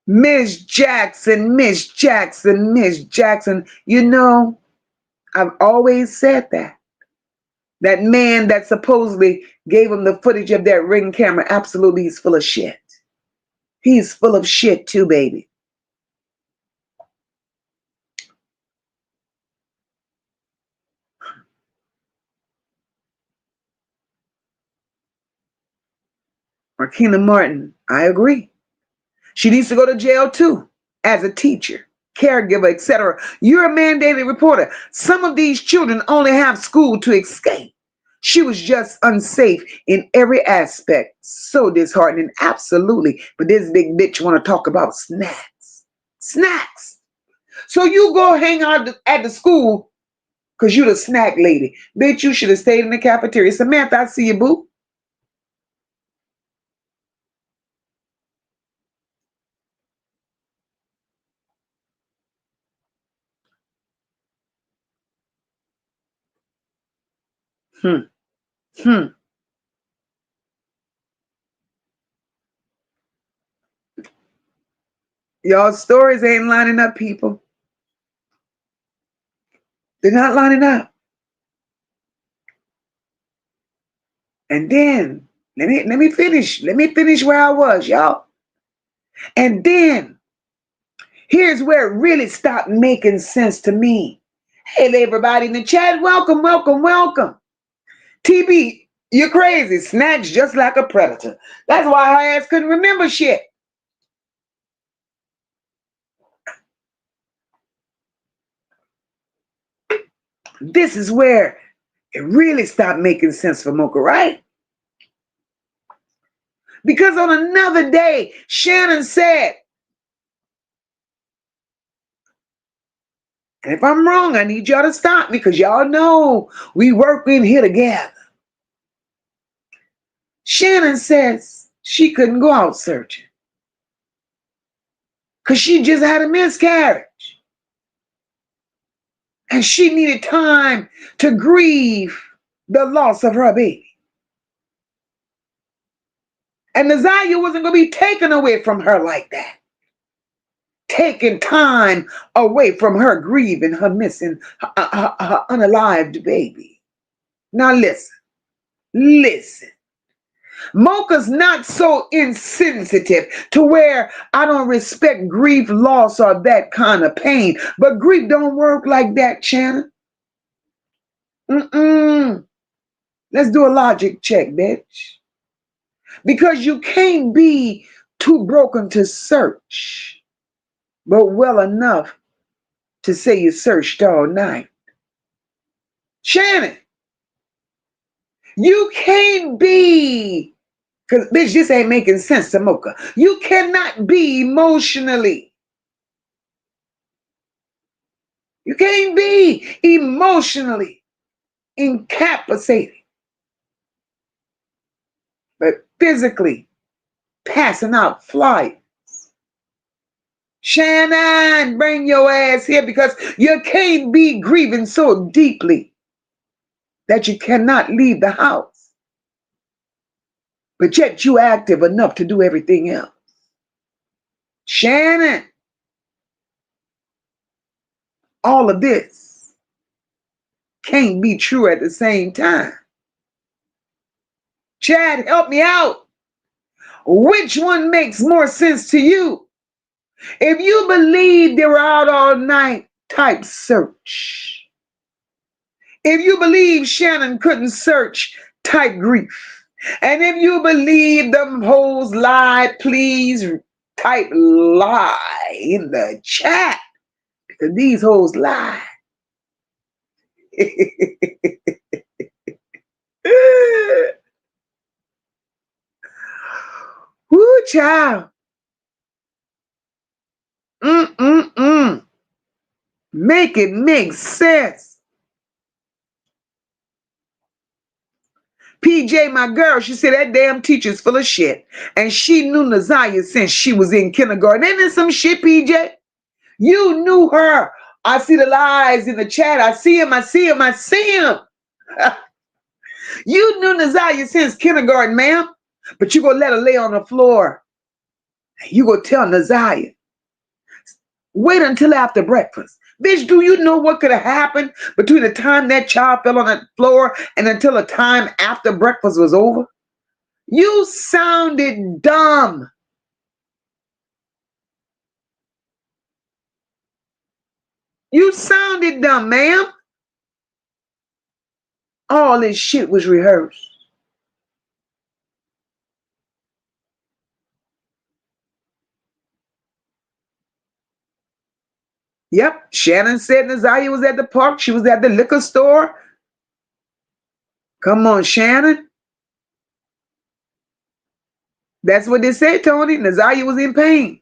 Miss Jackson, Miss Jackson, Miss Jackson. You know, I've always said that. That man that supposedly gave him the footage of that Ring camera, absolutely, he's full of shit. He's full of shit too, baby. Markina Martin, I agree. She needs to go to jail too, as a teacher, caregiver, etc. You're a mandated reporter. Some of these children only have school to escape. She was just unsafe in every aspect. So disheartening, absolutely. But this big bitch want to talk about snacks. Snacks. So you go hang out at the school because you the snack lady. Bitch, you should have stayed in the cafeteria. Samantha, I see you, boo. Hmm. Hmm. Y'all stories ain't lining up, people. They're not lining up. And then let me finish. Let me finish where I was, y'all. And then here's where it really stopped making sense to me. Hey, everybody in the chat, welcome, welcome, welcome. TB, you're crazy. Snatched just like a predator. That's why her ass couldn't remember shit. This is where it really stopped making sense for MOCA, right? Because on another day, Shannon said, and if I'm wrong, I need y'all to stop me because y'all know we work in here together. Shannon says she couldn't go out searching because she just had a miscarriage. And she needed time to grieve the loss of her baby. And Naziyah wasn't going to be taken away from her like that. Taking time away from her grieving her missing, her unalived baby. Now listen. MOCA's not so insensitive to where I don't respect grief, loss, or that kind of pain. But grief don't work like that, Shannon. Let's do a logic check, bitch. Because you can't be too broken to search, but well enough to say you searched all night. Shannon, you can't be, because bitch, this ain't making sense to MOCA. You cannot be emotionally. You can't be emotionally incapacitated, but physically passing out flight. Shannon, bring your ass here because you can't be grieving so deeply that you cannot leave the house. But yet you active enough to do everything else. Shannon, all of this can't be true at the same time. Chad, help me out. Which one makes more sense to you? If you believe they were out all night, type search. If you believe Shannon couldn't search, type grief. And if you believe them hoes lied, please type lie in the chat. Because these hoes lie. Woo, child. Make it make sense. PJ, my girl, she said that damn teacher's full of shit. And she knew Naziyah since she was in kindergarten. Ain't it some shit, PJ? You knew her. I see the lies in the chat. I see him. You knew Naziyah since kindergarten, ma'am. But you gonna let her lay on the floor. You gonna tell Naziyah, wait until after breakfast. Bitch, do you know what could have happened between the time that child fell on the floor and until the time after breakfast was over? You sounded dumb. You sounded dumb, ma'am. All this shit was rehearsed. Yep, Shannon said Naziyah was at the park. She was at the liquor store. Come on, Shannon. That's what they said, Tony. Naziyah was in pain.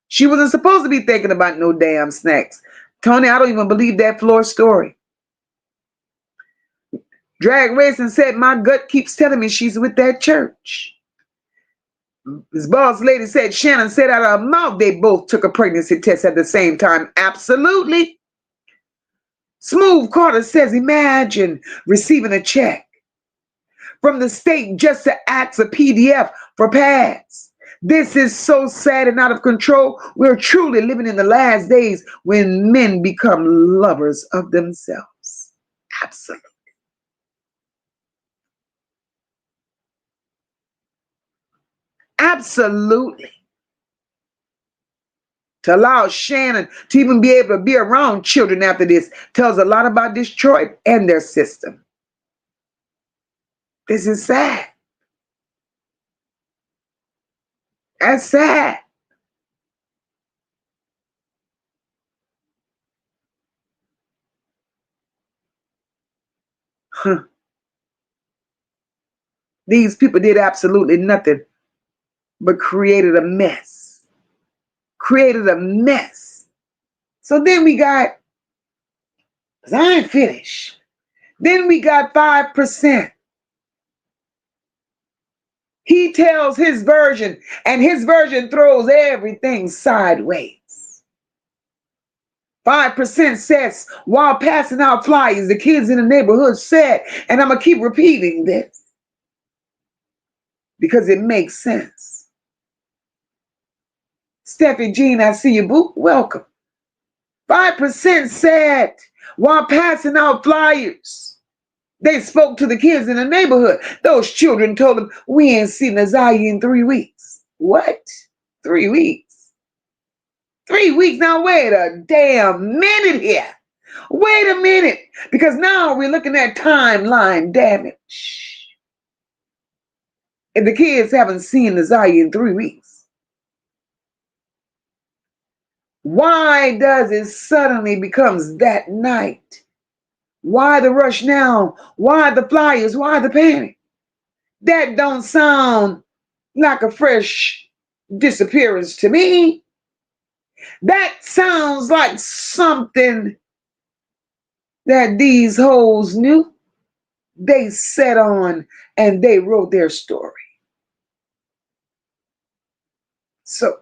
She wasn't supposed to be thinking about no damn snacks. Tony, I don't even believe that floor story. Drag Racing said, my gut keeps telling me she's with that church. This boss lady said, Shannon said out of her mouth they both took a pregnancy test at the same time. Absolutely. Smooth Carter says, imagine receiving a check from the state just to ask a PDF for pads. This is so sad and out of control. We're truly living in the last days when men become lovers of themselves. Absolutely. Absolutely. To allow Shannon to even be able to be around children after this tells a lot about Detroit and their system. This is sad. That's sad. Huh. These people did absolutely nothing but created a mess. Created a mess. So then we got, because I ain't finished. Then we got 5%. He tells his version, and his version throws everything sideways. 5% says, while passing out flyers, the kids in the neighborhood said, and I'm going to keep repeating this because it makes sense. Steffi Jean, I see you, boo. Welcome. 5% said, while passing out flyers, they spoke to the kids in the neighborhood. Those children told them, we ain't seen Naziyah in 3 weeks. What? 3 weeks? 3 weeks? Now, wait a damn minute here. Wait a minute. Because now we're looking at timeline damage. If the kids haven't seen Naziyah in 3 weeks, why does it suddenly becomes that night? Why the rush now? Why the flyers? Why the panic? That don't sound like a fresh disappearance to me. That sounds like something that these hoes knew. They set on and they wrote their story. So,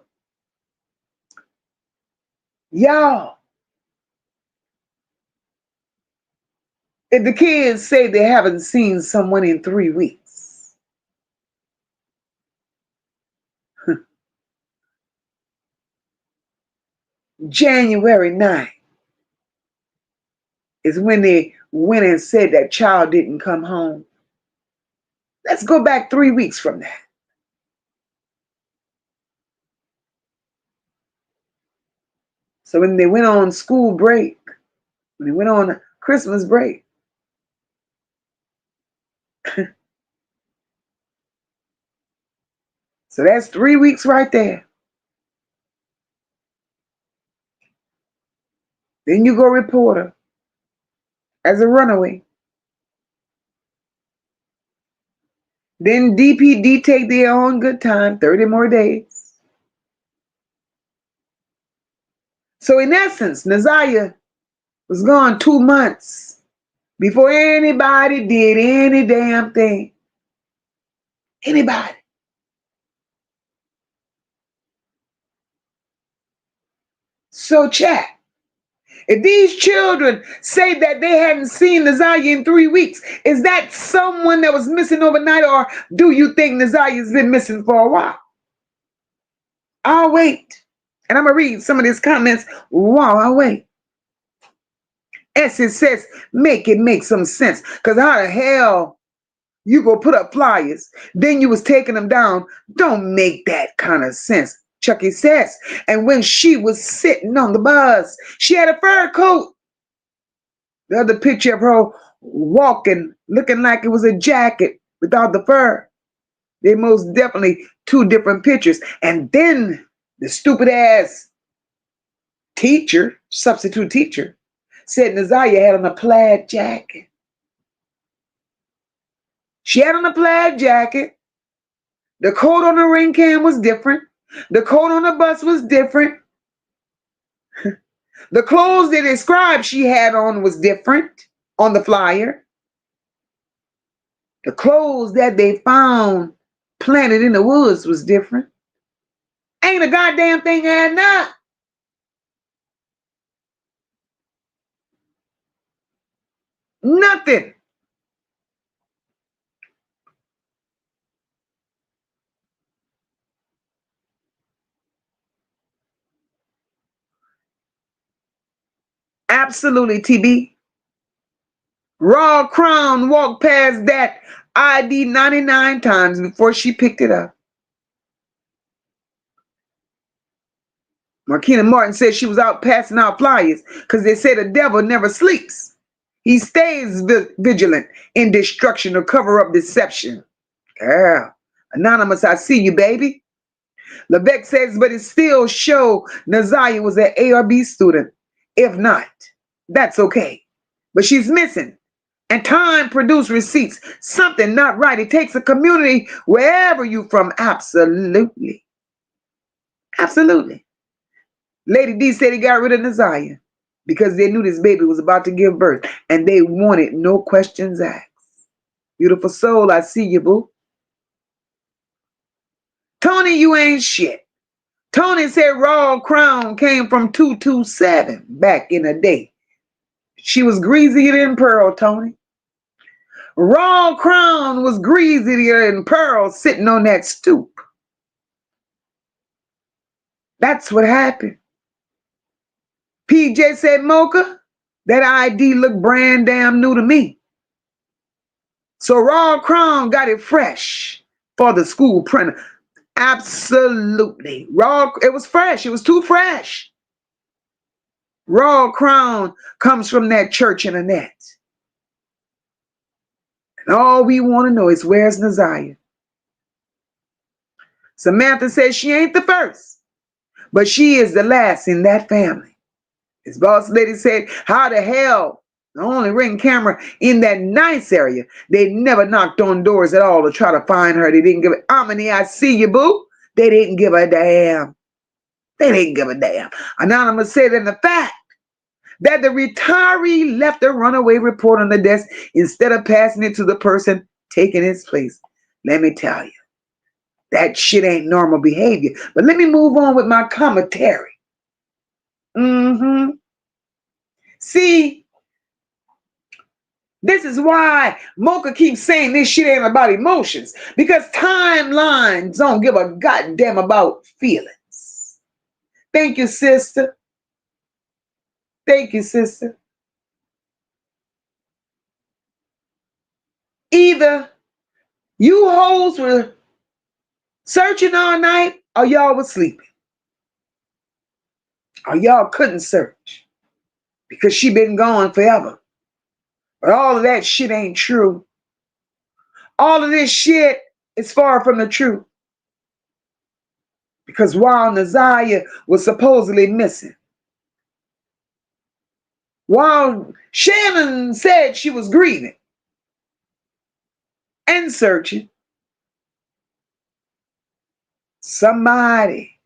y'all, if the kids say they haven't seen someone in 3 weeks, January 9th is when they went and said that child didn't come home. Let's go back 3 weeks from that. So when they went on school break, when they went on Christmas break, so that's 3 weeks right there. Then you go report her as a runaway. Then DPD take their own good time, 30 more days. So in essence, Naziyah was gone 2 months before anybody did any damn thing. Anybody. So chat. If these children say that they hadn't seen Naziyah in 3 weeks, is that someone that was missing overnight, or do you think Naziyah's been missing for a while? I'll wait. And I'm going to read some of these comments while I wait. Essence says, make it make some sense. Because how the hell you go put up flyers, then you was taking them down? Don't make that kind of sense. Chucky says, and when she was sitting on the bus, she had a fur coat. The other picture of her walking, looking like it was a jacket without the fur. They most definitely 2 different pictures. And then the stupid ass teacher, substitute teacher, said Naziyah had on a plaid jacket. She had on a plaid jacket. The coat on the ring cam was different. The coat on the bus was different. The clothes they described she had on was different on the flyer. The clothes that they found planted in the woods was different. Ain't a goddamn thing adding up. Nothing. Absolutely, TB. Raw Crown walked past that ID 99 times before she picked it up. Marquina Martin said she was out passing out flyers because they say the devil never sleeps. He stays vigilant in destruction to cover up deception. Girl, Anonymous, I see you, baby. Lebec says, but it still show Naziyah was an A or B student. If not, that's okay. But she's missing. And time produced receipts. Something not right. It takes a community wherever you from. Absolutely. Absolutely. Lady D said he got rid of Naziyah because they knew this baby was about to give birth and they wanted no questions asked. Beautiful soul, I see you, boo. Tony, you ain't shit. Tony said Raw Crown came from 227 back in the day. She was greasier than Pearl, Tony. Raw Crown was greasier than Pearl sitting on that stoop. That's what happened. PJ said, MOCA, that ID looked brand damn new to me. So Raw Crown got it fresh for the school printer. Absolutely. Raw, it was fresh. It was too fresh. Raw Crown comes from that church in Annette. And all we want to know is where's Naziyah? Samantha says she ain't the first, but she is the last in that family. His boss lady said, how the hell, the only ring camera in that nice area, they never knocked on doors at all to try to find her. They didn't give it. Amani, I see you, boo. They didn't give a damn. They didn't give a damn. Anonymous said in the fact that the retiree left a runaway report on the desk instead of passing it to the person taking its place. Let me tell you, that shit ain't normal behavior. But let me move on with my commentary. See, this is why MOCA keeps saying this shit ain't about emotions, because timelines don't give a goddamn about feelings. Thank you, sister. Thank you, sister. Either you hoes were searching all night or y'all was sleeping. Or y'all couldn't search because she been gone forever. But all of that shit ain't true. All of this shit is far from the truth. Because while Naziyah was supposedly missing, while Shannon said she was grieving and searching, somebody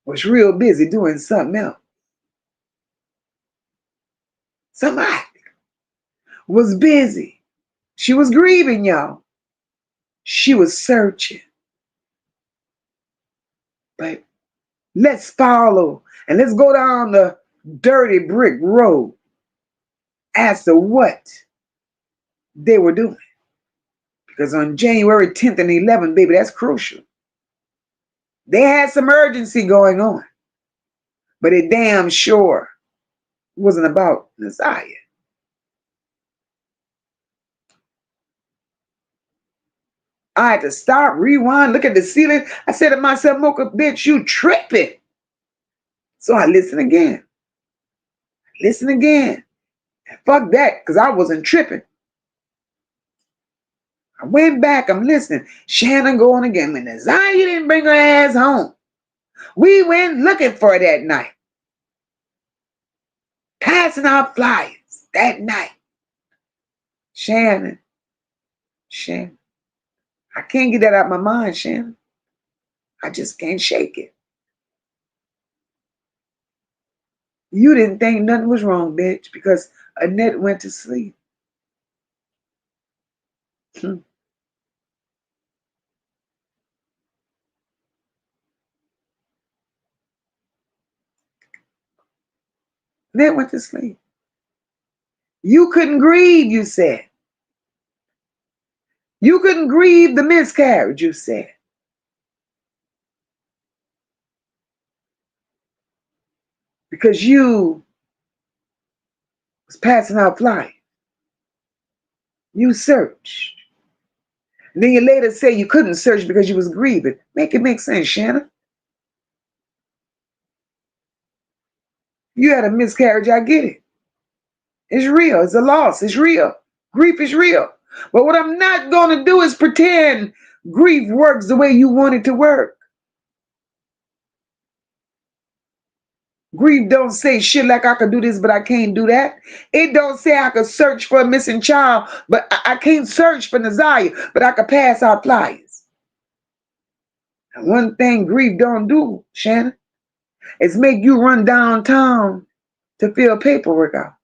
was real busy doing something else. Somebody was busy. She was grieving, y'all. She was searching. But let's follow and let's go down the dirty brick road as to what they were doing. Because on January 10th and 11th, baby, that's crucial. They had some urgency going on. But it damn sure wasn't about Naziyah. I had to stop, rewind, look at the ceiling. I said to myself, MOCA, bitch, you tripping. So I listened again. Listen again. And fuck that, because I wasn't tripping. I went back, I'm listening. Shannon going again. When Naziyah didn't bring her ass home, we went looking for her that night. passing out flyers that night. Shannon, I can't get that out of my mind, Shannon. I just can't shake it. You didn't think nothing was wrong, bitch, because Annette went to sleep. Annette went to sleep. You couldn't grieve, you said. You couldn't grieve the miscarriage, you said. Because you was passing out flyers. You searched. And then you later say you couldn't search because you was grieving. Make it make sense, Shannon. You had a miscarriage, I get it. It's real. It's a loss. It's real. Grief is real. But what I'm not going to do is pretend grief works the way you want it to work. Grief don't say shit like I could do this, but I can't do that. It don't say I could search for a missing child, but I can't search for Naziyah, but I could pass out flyers. And one thing grief don't do, Shannon, is make you run downtown to fill paperwork out.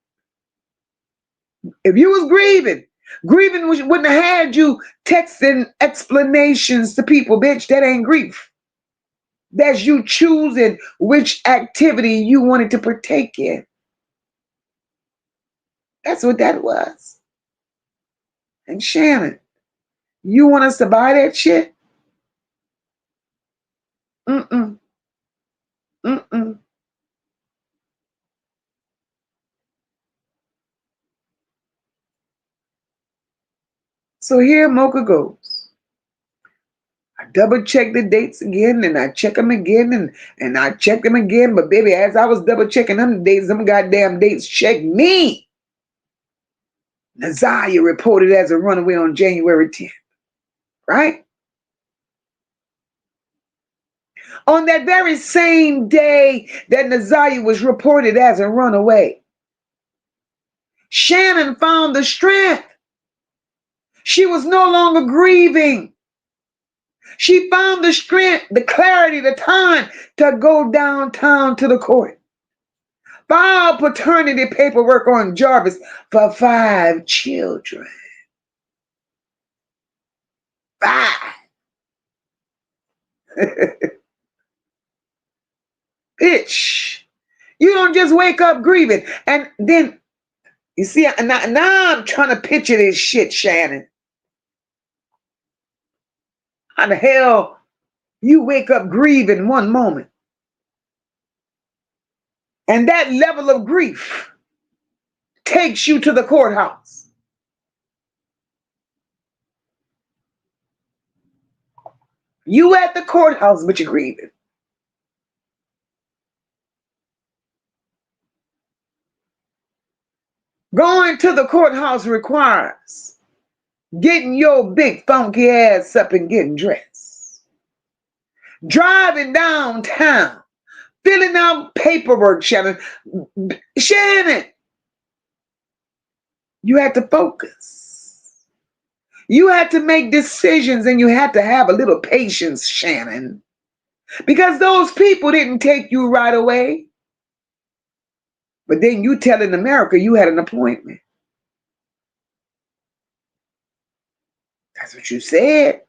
If you was grieving wouldn't have had you texting explanations to people, bitch. That ain't grief. That's you choosing which activity you wanted to partake in. That's what that was. And Shannon, you want us to buy that shit? Mm-mm. Mm-mm. So here MOCA goes. I double check the dates again, and I check them again, and I check them again. But baby, as I was double checking them dates, them goddamn dates checked me. Naziyah reported as a runaway on January 10th, right? On that very same day that Naziyah was reported as a runaway, Shannon found the strength. She was no longer grieving. She found the strength, the clarity, the time to go downtown to the court. File paternity paperwork on Jarvis for 5 children. 5. Bitch, you don't just wake up grieving. And then, you see, now I'm trying to picture this shit, Shannon. How the hell you wake up grieving one moment? And that level of grief takes you to the courthouse. You at the courthouse, but you're grieving. Going to the courthouse requires getting your big funky ass up and getting dressed. Driving downtown, filling out paperwork, Shannon. Shannon, you had to focus. You had to make decisions, and you had to have a little patience, Shannon. Because those people didn't take you right away. But then you telling America you had an appointment. That's what you said.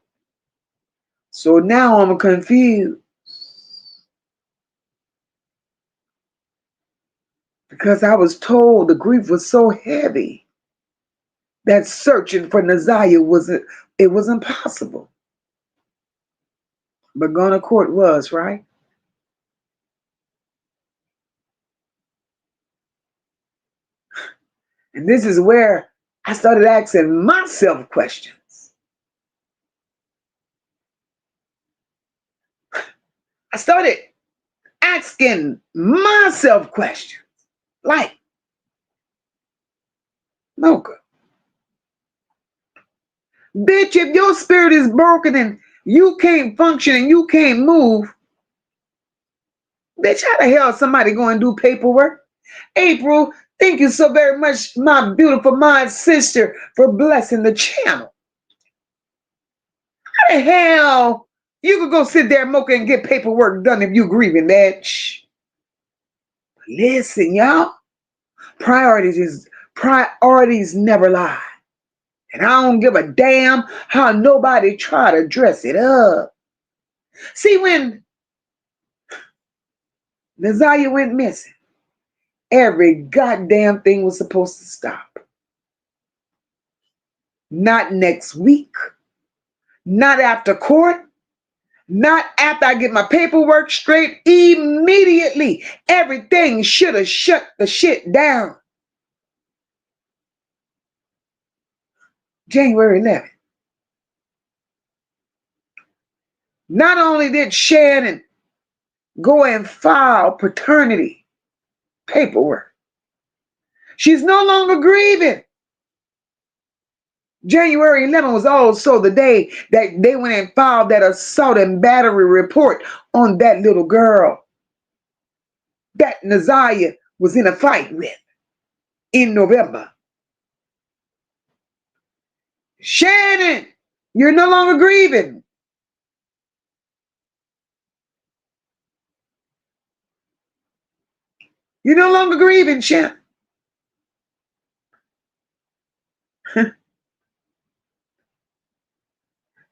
So now I'm confused. Because I was told the grief was so heavy that searching for Naziyah was impossible. But going to court was, right? And this is where I started asking myself questions. I started asking myself questions. Like, MOCA, bitch, if your spirit is broken and you can't function and you can't move, bitch, how the hell is somebody going to do paperwork? April, thank you so very much, my beautiful mind sister, for blessing the channel. How the hell you could go sit there, Mocha, and get paperwork done if you grieving, bitch? Listen, y'all. Priorities never lie. And I don't give a damn how nobody try to dress it up. See, when Naziyah went missing, every goddamn thing was supposed to stop. Not next week, not after court, not after I get my paperwork straight. Immediately, everything should have shut the shit down. January 11th. Not only did Shannon go and file paternity paperwork, she's no longer grieving. January 11th was also the day that they went and filed that assault and battery report on that little girl that Naziyah was in a fight with in November. Shannon, you're no longer grieving. You're no longer grieving, Shannon.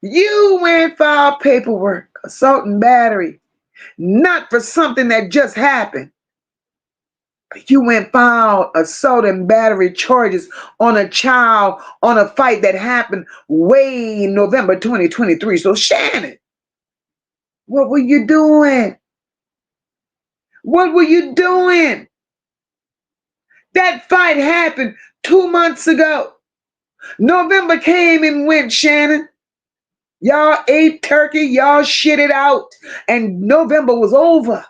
You went and filed paperwork, assault and battery, not for something that just happened. You went and filed assault and battery charges on a child, on a fight that happened way in November 2023. So Shannon, what were you doing? What were you doing? That fight happened 2 months ago. November came and went, Shannon. Y'all ate turkey, y'all shit it out, and November was over.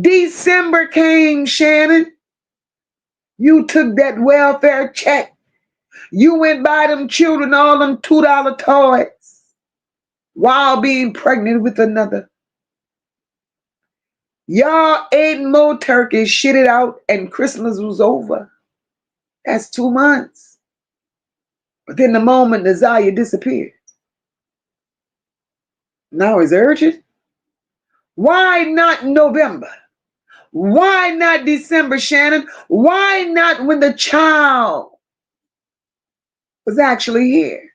December came, Shannon. You took that welfare check. You went by them children all them $2 toys while being pregnant with another. Y'all ate more turkey, shit it out, and Christmas was over. That's 2 months. But then the moment Naziyah disappeared, now it's urgent. Why not November? Why not December, Shannon? Why not when the child was actually here?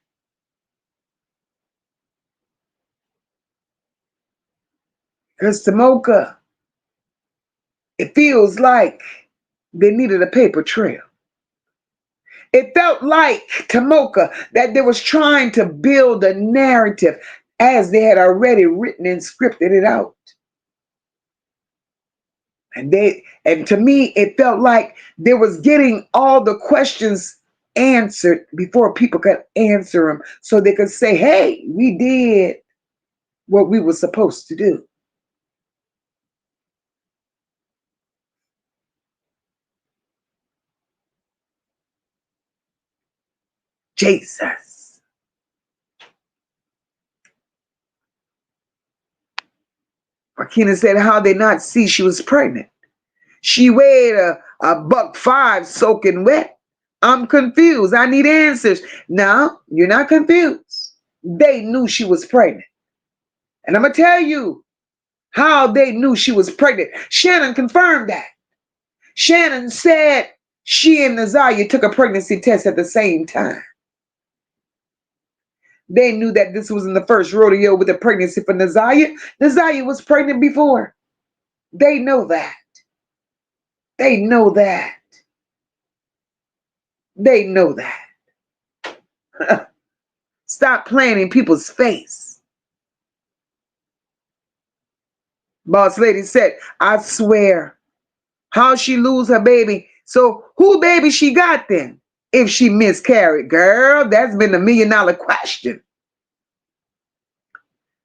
Because to MOCA, it feels like they needed a paper trail. It felt like to MOCA that they was trying to build a narrative as they had already written and scripted it out. And to me, it felt like they was getting all the questions answered before people could answer them, so they could say, hey, we did what we were supposed to do. Jesus. Rakina said, how they not see she was pregnant? She weighed a $105 soaking wet. I'm confused. I need answers. No, you're not confused. They knew she was pregnant. And I'm going to tell you how they knew she was pregnant. Shannon confirmed that. Shannon said she and Naziyah took a pregnancy test at the same time. They knew that this wasn't the first rodeo with a pregnancy for Naziyah. Naziyah was pregnant before. They know that. They know that. They know that. Stop playing in people's face. Boss lady said, I swear, how she lose her baby? So who baby she got then? If she miscarried, girl, that's been the $1 million question.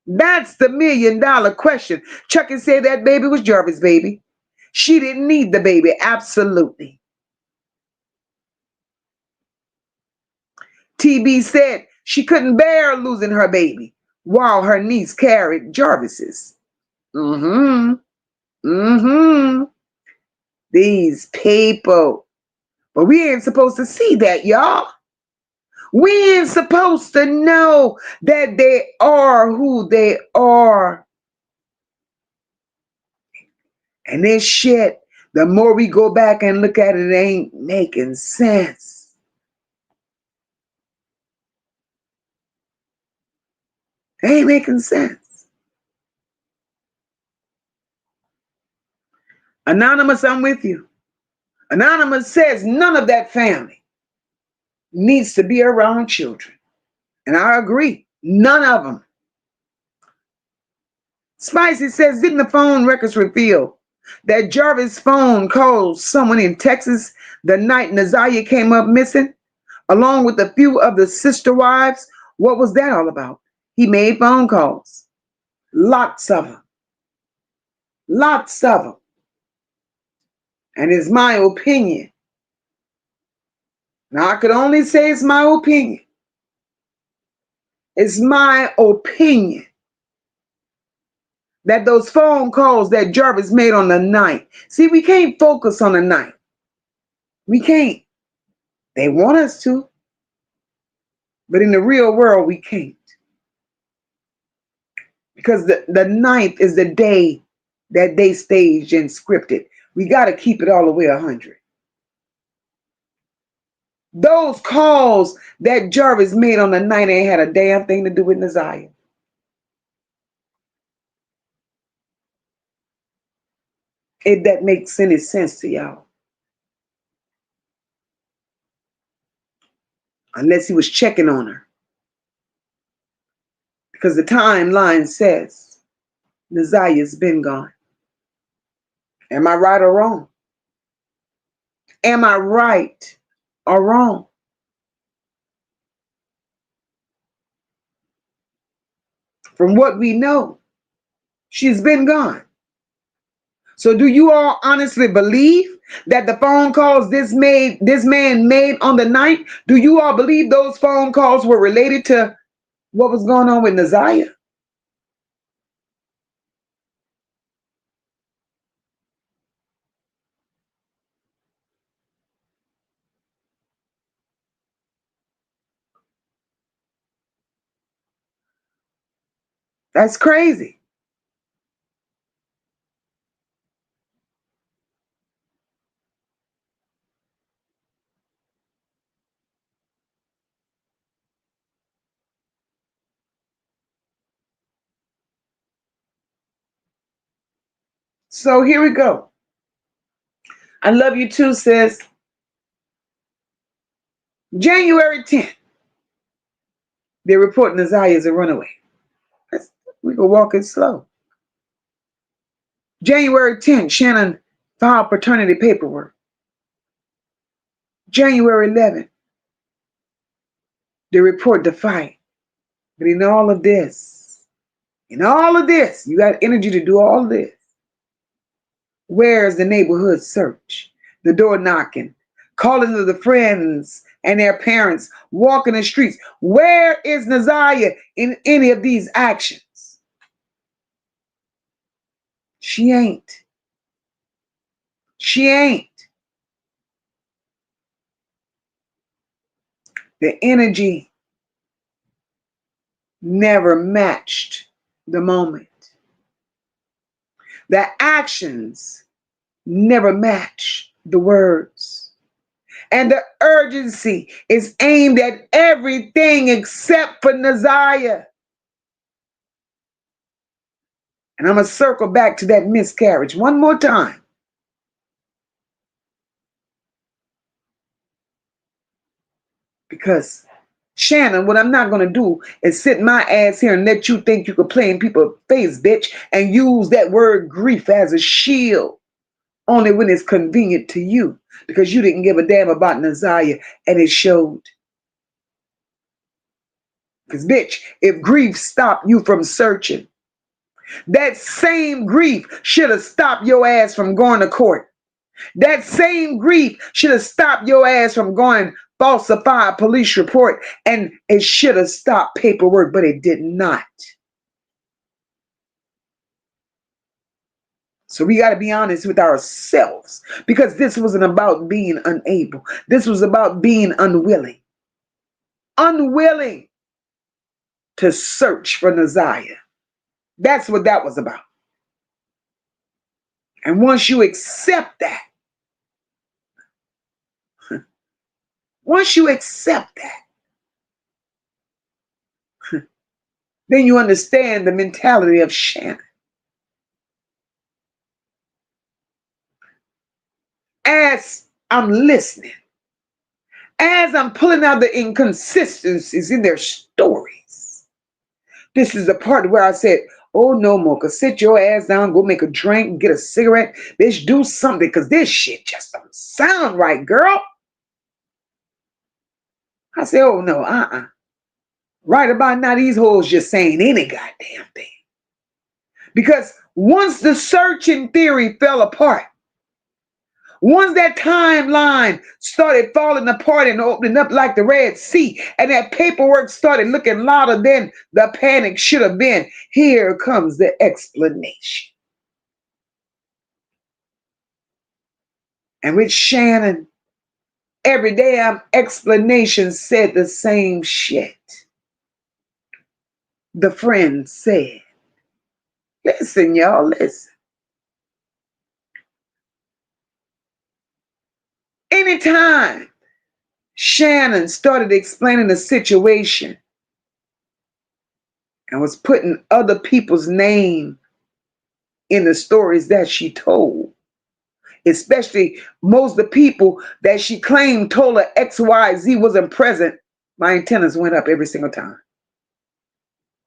That's the $1 million question. Chucky said that baby was Jarvis' baby. She didn't need the baby, absolutely. TB said she couldn't bear losing her baby while her niece carried Jarvis's. These people. But we ain't supposed to see that, y'all. We ain't supposed to know that they are who they are. And this shit, the more we go back and look at it, it ain't making sense. It ain't making sense. Anonymous, I'm with you. Anonymous says none of that family needs to be around children. And I agree. None of them. Spicy says, didn't the phone records reveal that Jarvis' phone called someone in Texas the night Naziyah came up missing, along with a few of the sister wives? What was that all about? He made phone calls. Lots of them. Lots of them. And it's my opinion. Now, I could only say it's my opinion. It's my opinion that those phone calls that Jarvis made on the night. See, we can't focus on the night. We can't. They want us to. But in the real world, we can't. Because the ninth is the day that they staged and scripted. We got to keep it all the way 100. Those calls that Jarvis made on the night ain't had a damn thing to do with Naziyah. If that makes any sense to y'all. Unless he was checking on her. Because the timeline says Naziyah's been gone. Am I right or wrong? Am I right or wrong? From what we know, she's been gone. So do you all honestly believe that the phone calls this man made on the night, do you all believe those phone calls were related to what was going on with Naziyah? That's crazy. So here we go. I love you too, sis. January 10th, they report Naziyah is a runaway. We can walk it slow. January 10th, Shannon filed paternity paperwork. January 11th, they report the fight. But in all of this, you got energy to do all of this. Where's the neighborhood search? The door knocking, calling to the friends and their parents, walking the streets. Where is Naziyah in any of these actions? She ain't. She ain't. The energy never matched the moment. The actions never match the words. And the urgency is aimed at everything except for Naziyah. And I'm going to circle back to that miscarriage one more time. Because, Shannon, what I'm not going to do is sit my ass here and let you think you could play in people's face, bitch, and use that word grief as a shield only when it's convenient to you. Because you didn't give a damn about Naziyah, and it showed. Because, bitch, if grief stopped you from searching, that same grief should have stopped your ass from going to court. That same grief should have stopped your ass from going falsify a police report, and it should have stopped paperwork, but it did not. So we got to be honest with ourselves, because this wasn't about being unable. This was about being unwilling. Unwilling to search for Naziyah. That's what that was about. And once you accept that, once you accept that, then you understand the mentality of Shannon. As I'm listening, as I'm pulling out the inconsistencies in their stories, this is the part where I said, oh no, Mocha, sit your ass down, go make a drink, get a cigarette, bitch, do something, because this shit just don't sound right, girl. I said, oh no, right about now, these hoes just saying any goddamn thing. Because once the searching theory fell apart, once that timeline started falling apart and opening up like the Red Sea, and that paperwork started looking louder than the panic should have been, here comes the explanation. And with Shannon, every damn explanation said the same shit. The friend said, listen, y'all, listen. Anytime Shannon started explaining the situation and was putting other people's name in the stories that she told, especially most of the people that she claimed told her XYZ wasn't present, my antennas went up every single time.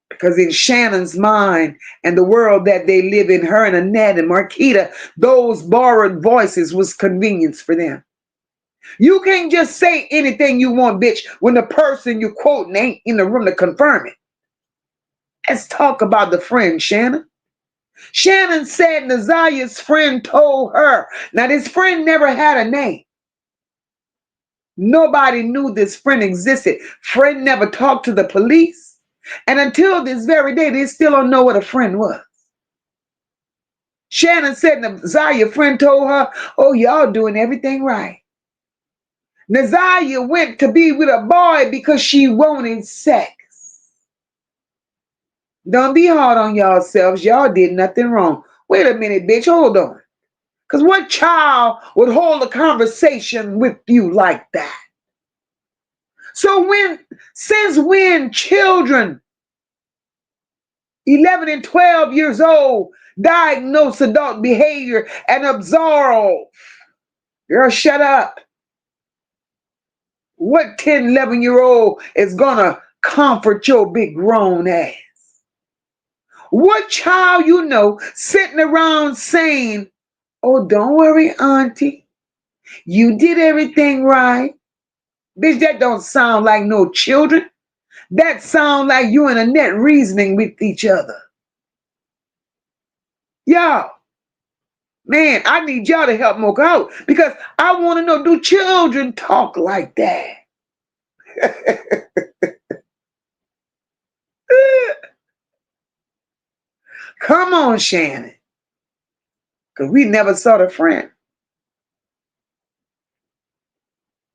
Because in Shannon's mind and the world that they live in, her and Annette and Marquita, those borrowed voices was convenience for them. You can't just say anything you want, bitch, when the person you're quoting ain't in the room to confirm it. Let's talk about the friend, Shannon. Shannon said Naziyah's friend told her. Now, this friend never had a name. Nobody knew this friend existed. Friend never talked to the police. And until this very day, they still don't know what a friend was. Shannon said Naziyah's friend told her, oh, y'all doing everything right. Naziyah went to be with a boy because she wanted sex. Don't be hard on yourselves. Y'all did nothing wrong. Wait a minute, bitch. Hold on. Because what child would hold a conversation with you like that? So since when children 11 and 12 years old diagnose adult behavior and absorb, girl, shut up. What 10, 11-year-old is going to comfort your big grown ass? What child you know sitting around saying, oh, don't worry, auntie. You did everything right. Bitch, that don't sound like no children. That sound like you and Annette reasoning with each other. Y'all, man, I need y'all to help Mocha out, because I want to know, do children talk like that? Come on, Shannon. Because we never saw the friend.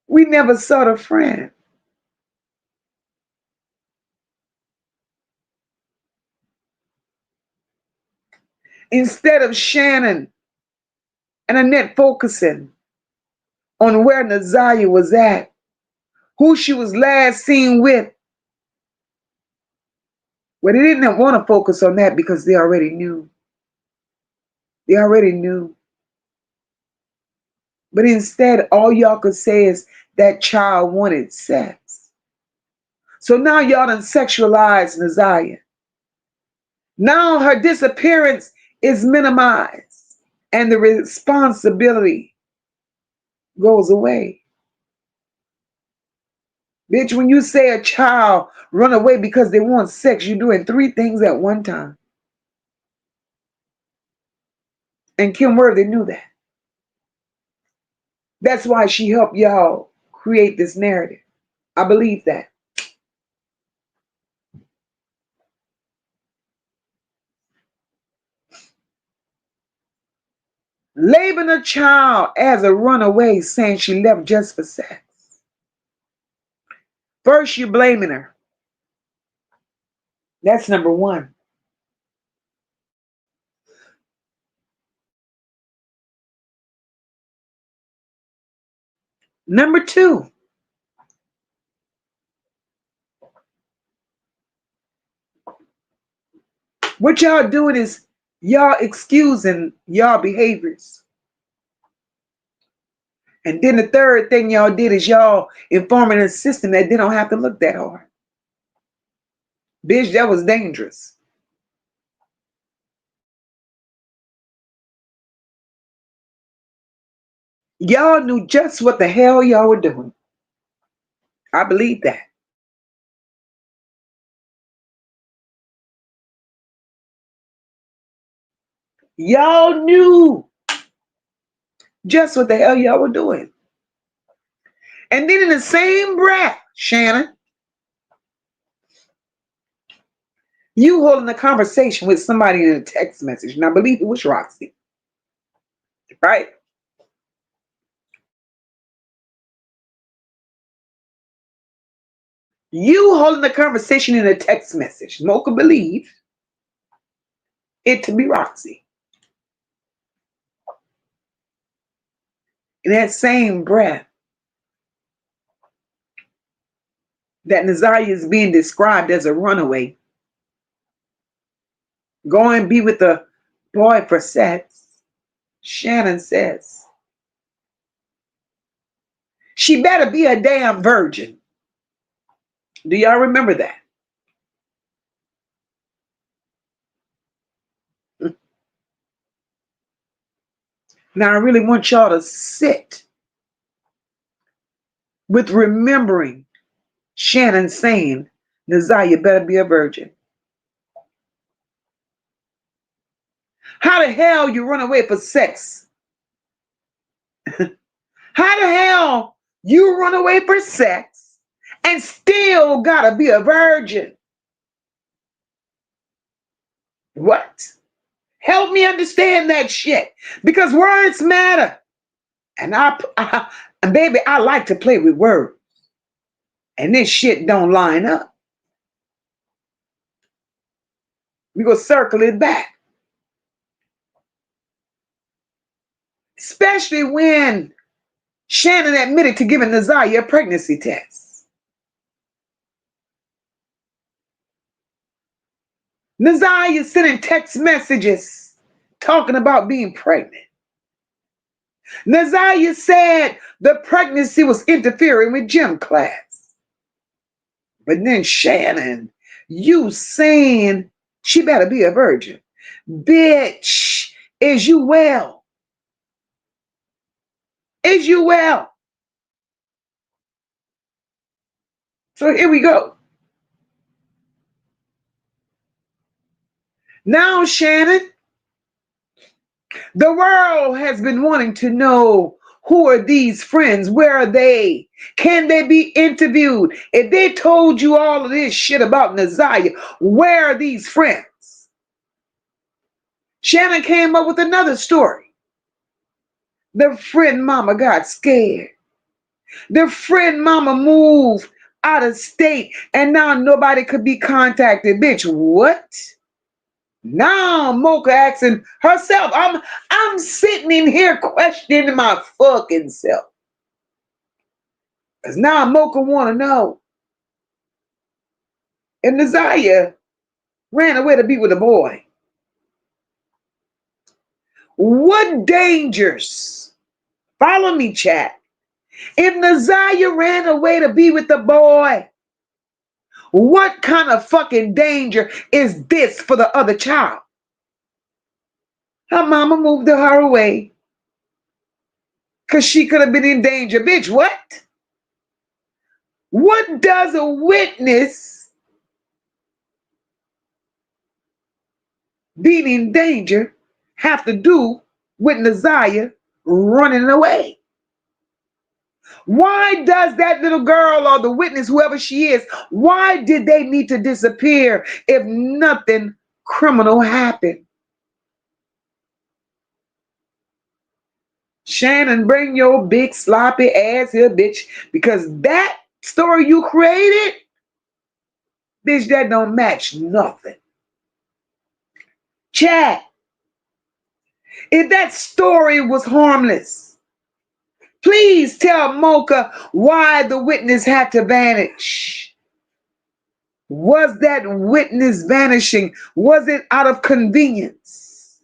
We never saw the friend. Instead of Shannon and Annette focusing on where Naziyah was at, who she was last seen with, well, they didn't want to focus on that because they already knew. They already knew. But instead, all y'all could say is that child wanted sex. So now y'all done sexualized Naziyah. Now her disappearance is minimized and the responsibility goes away. Bitch, when you say a child run away because they want sex, you're doing 3 things at one time. And Kim Worthy knew that. That's why she helped y'all create this narrative. I believe that. Labeling a child as a runaway, saying she left just for sex. First, you're blaming her. That's number one. Number two, what y'all doing is y'all excusing y'all behaviors. And then the third thing y'all did is y'all informing the system that they don't have to look that hard. Bitch, that was dangerous. Y'all knew just what the hell y'all were doing. I believe that. Y'all knew just what the hell y'all were doing. And then in the same breath, Shannon, you holding a conversation with somebody in a text message, and I believe it was Roxy, right? You holding a conversation in a text message. MOCA believe it to be Roxy. In that same breath, that Naziyah is being described as a runaway, go and be with a boy for sex, Shannon says, she better be a damn virgin. Do y'all remember that? Now I really want y'all to sit with remembering Shannon saying, Naziyah better be a virgin. How the hell you run away for sex? How the hell you run away for sex and still gotta be a virgin? What? Help me understand that shit. Because words matter. And and baby, I like to play with words. And this shit don't line up. We gonna circle it back. Especially when Shannon admitted to giving Naziyah a pregnancy test. Naziyah sending text messages talking about being pregnant. Naziyah said the pregnancy was interfering with gym class. But then Shannon, you saying she better be a virgin. Bitch, is you well? Is you well? So here we go. Now, Shannon, the world has been wanting to know, who are these friends? Where are they? Can they be interviewed? If they told you all of this shit about Naziyah, where are these friends? Shannon came up with another story. The friend mama got scared. The friend mama moved out of state and now nobody could be contacted. Bitch, what? Now MOCA asking herself. I'm sitting in here questioning my fucking self. Because now MOCA want to know if Naziyah ran away to be with a boy. What dangers? Follow me, chat. If Naziyah ran away to be with the boy, what kind of fucking danger is this for the other child? Her mama moved her away because she could have been in danger. Bitch, what? What does a witness being in danger have to do with Naziyah running away? Why does that little girl or the witness, whoever she is, why did they need to disappear if nothing criminal happened? Shannon, bring your big sloppy ass here, bitch, because that story you created, bitch, that don't match nothing. Chat, if that story was harmless, please tell MOCA why the witness had to vanish. Was that witness vanishing? Was it out of convenience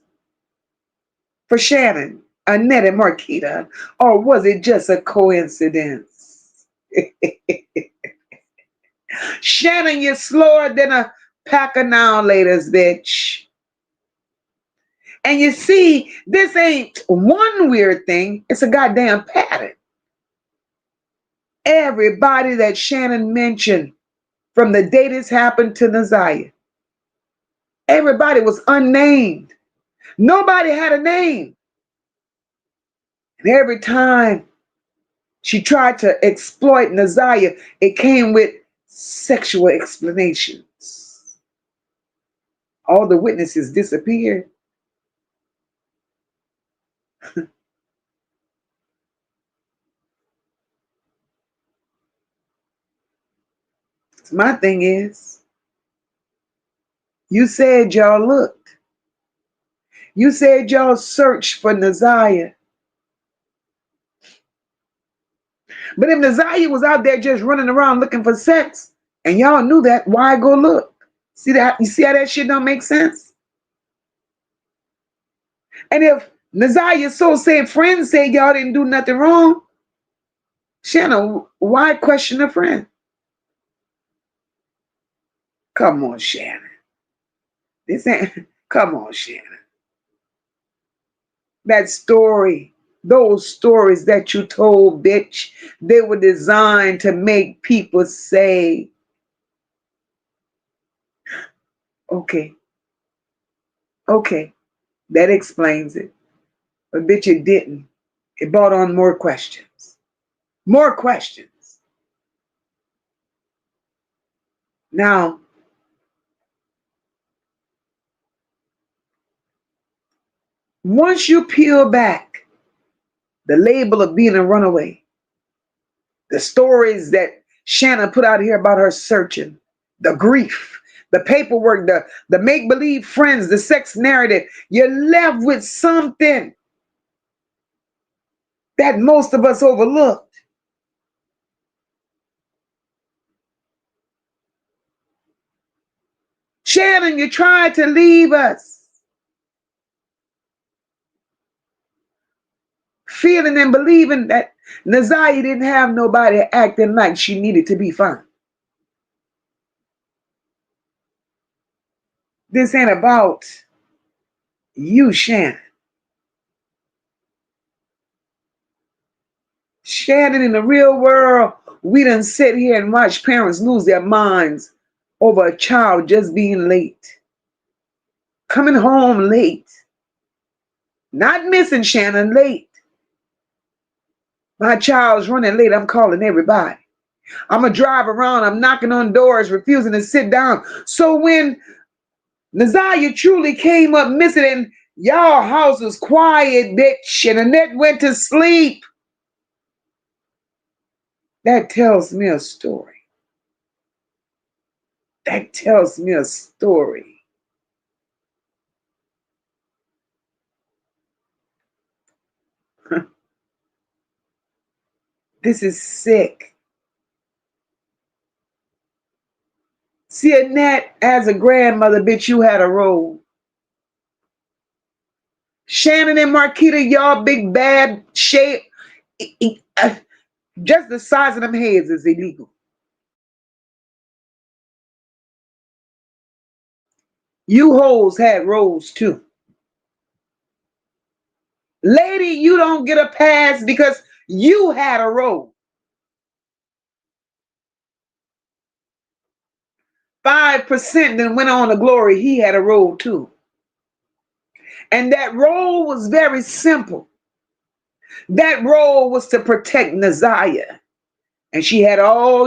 for Shannon, Annette, and Marquita? Or was it just a coincidence? Shannon, you're slower than a pack of now laters, bitch. And you see, this ain't one weird thing, it's a goddamn pattern. Everybody that Shannon mentioned from the day this happened to Naziyah, everybody was unnamed. Nobody had a name. And every time she tried to exploit Naziyah, it came with sexual explanations. All the witnesses disappeared. My thing is, you said y'all looked. You said y'all searched for Naziyah. But if Naziyah was out there just running around looking for sex, and y'all knew that, why go look? See that? You see how that shit don't make sense? And if Naziyah's so said friends say y'all didn't do nothing wrong, Shannon, why question a friend? Come on, Shannon. This ain't, come on, Shannon. That story, those stories that you told, bitch, they were designed to make people say, okay, okay, that explains it. But bitch, it didn't. It brought on more questions. More questions. Now, once you peel back the label of being a runaway, the stories that Shannon put out here about her searching, the grief, the paperwork, the make-believe friends, the sex narrative, you're left with something that most of us overlooked. Shannon, you tried to leave us feeling and believing that Naziyah didn't have nobody acting like she needed to be found. This ain't about you, Shannon. Shannon, in the real world, we done sit here and watch parents lose their minds over a child just being late. Coming home late. Not missing, Shannon, late. My child's running late, I'm calling everybody. I'm going to drive around, I'm knocking on doors, refusing to sit down. So when Naziyah truly came up missing and y'all house was quiet, bitch, and Annette went to sleep, that tells me a story. That tells me a story. This is sick. See, Annette, as a grandmother, bitch, you had a role. Shannon and Marquita, y'all big bad shape. Just the size of them heads is illegal. You hoes had roles too. Lady, you don't get a pass because you had a role. 5% then went on to glory. He had a role too. And that role was very simple. That role was to protect Naziyah. And she had all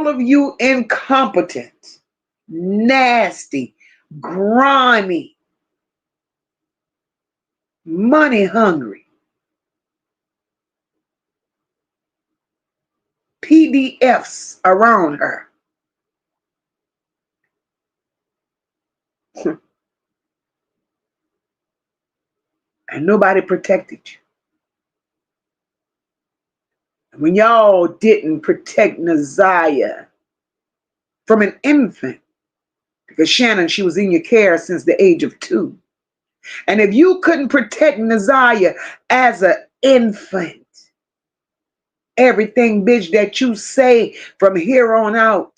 of you incompetent, nasty, grimy, money hungry PDFs around her. And nobody protected you. When y'all didn't protect Naziyah from an infant, because Shannon, she was in your care since the age of 2. And if you couldn't protect Naziyah as an infant, everything, bitch, that you say from here on out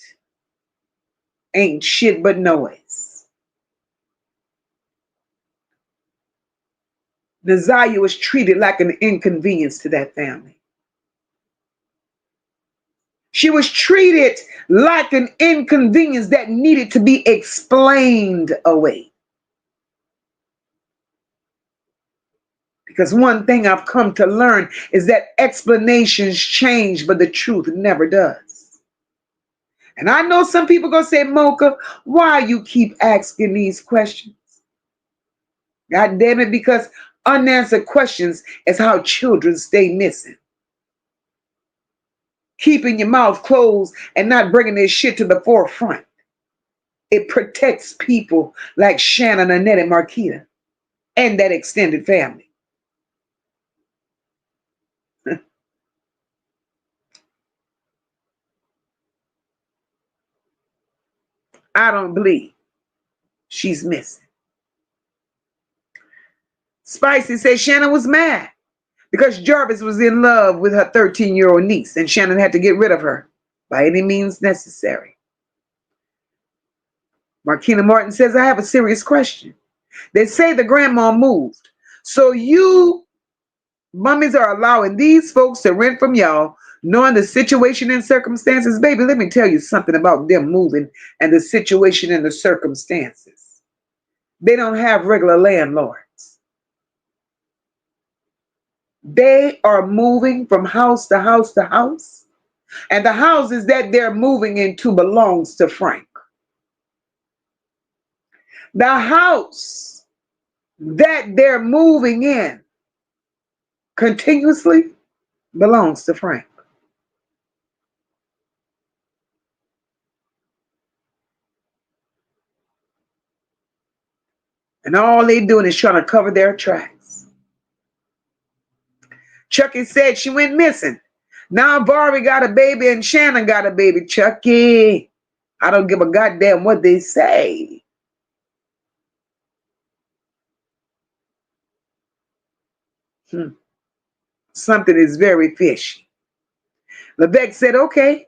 ain't shit but noise. Naziyah was treated like an inconvenience to that family. She was treated like an inconvenience that needed to be explained away. Because one thing I've come to learn is that explanations change, but the truth never does. And I know some people going to say, MOCA, why you keep asking these questions? God damn it, because unanswered questions is how children stay missing. Keeping your mouth closed and not bringing this shit to the forefront. It protects people like Shannon, Annette, and Marquita and that extended family. I don't believe she's missing. Spicy says Shannon was mad because Jarvis was in love with her 13-year-old niece and Shannon had to get rid of her by any means necessary. Marquina Martin says, I have a serious question. They say the grandma moved. So you mummies are allowing these folks to rent from y'all, knowing the situation and circumstances. Baby, let me tell you something about them moving and the situation and the circumstances. They don't have regular landlords. They are moving from house to house to house. And the houses that they're moving into belongs to Frank. The house that they're moving in continuously belongs to Frank. And all they're doing is trying to cover their tracks. Chucky said she went missing. Now Barbie got a baby and Shannon got a baby. Chucky, I don't give a goddamn what they say. Something is very fishy. Lebec said, okay,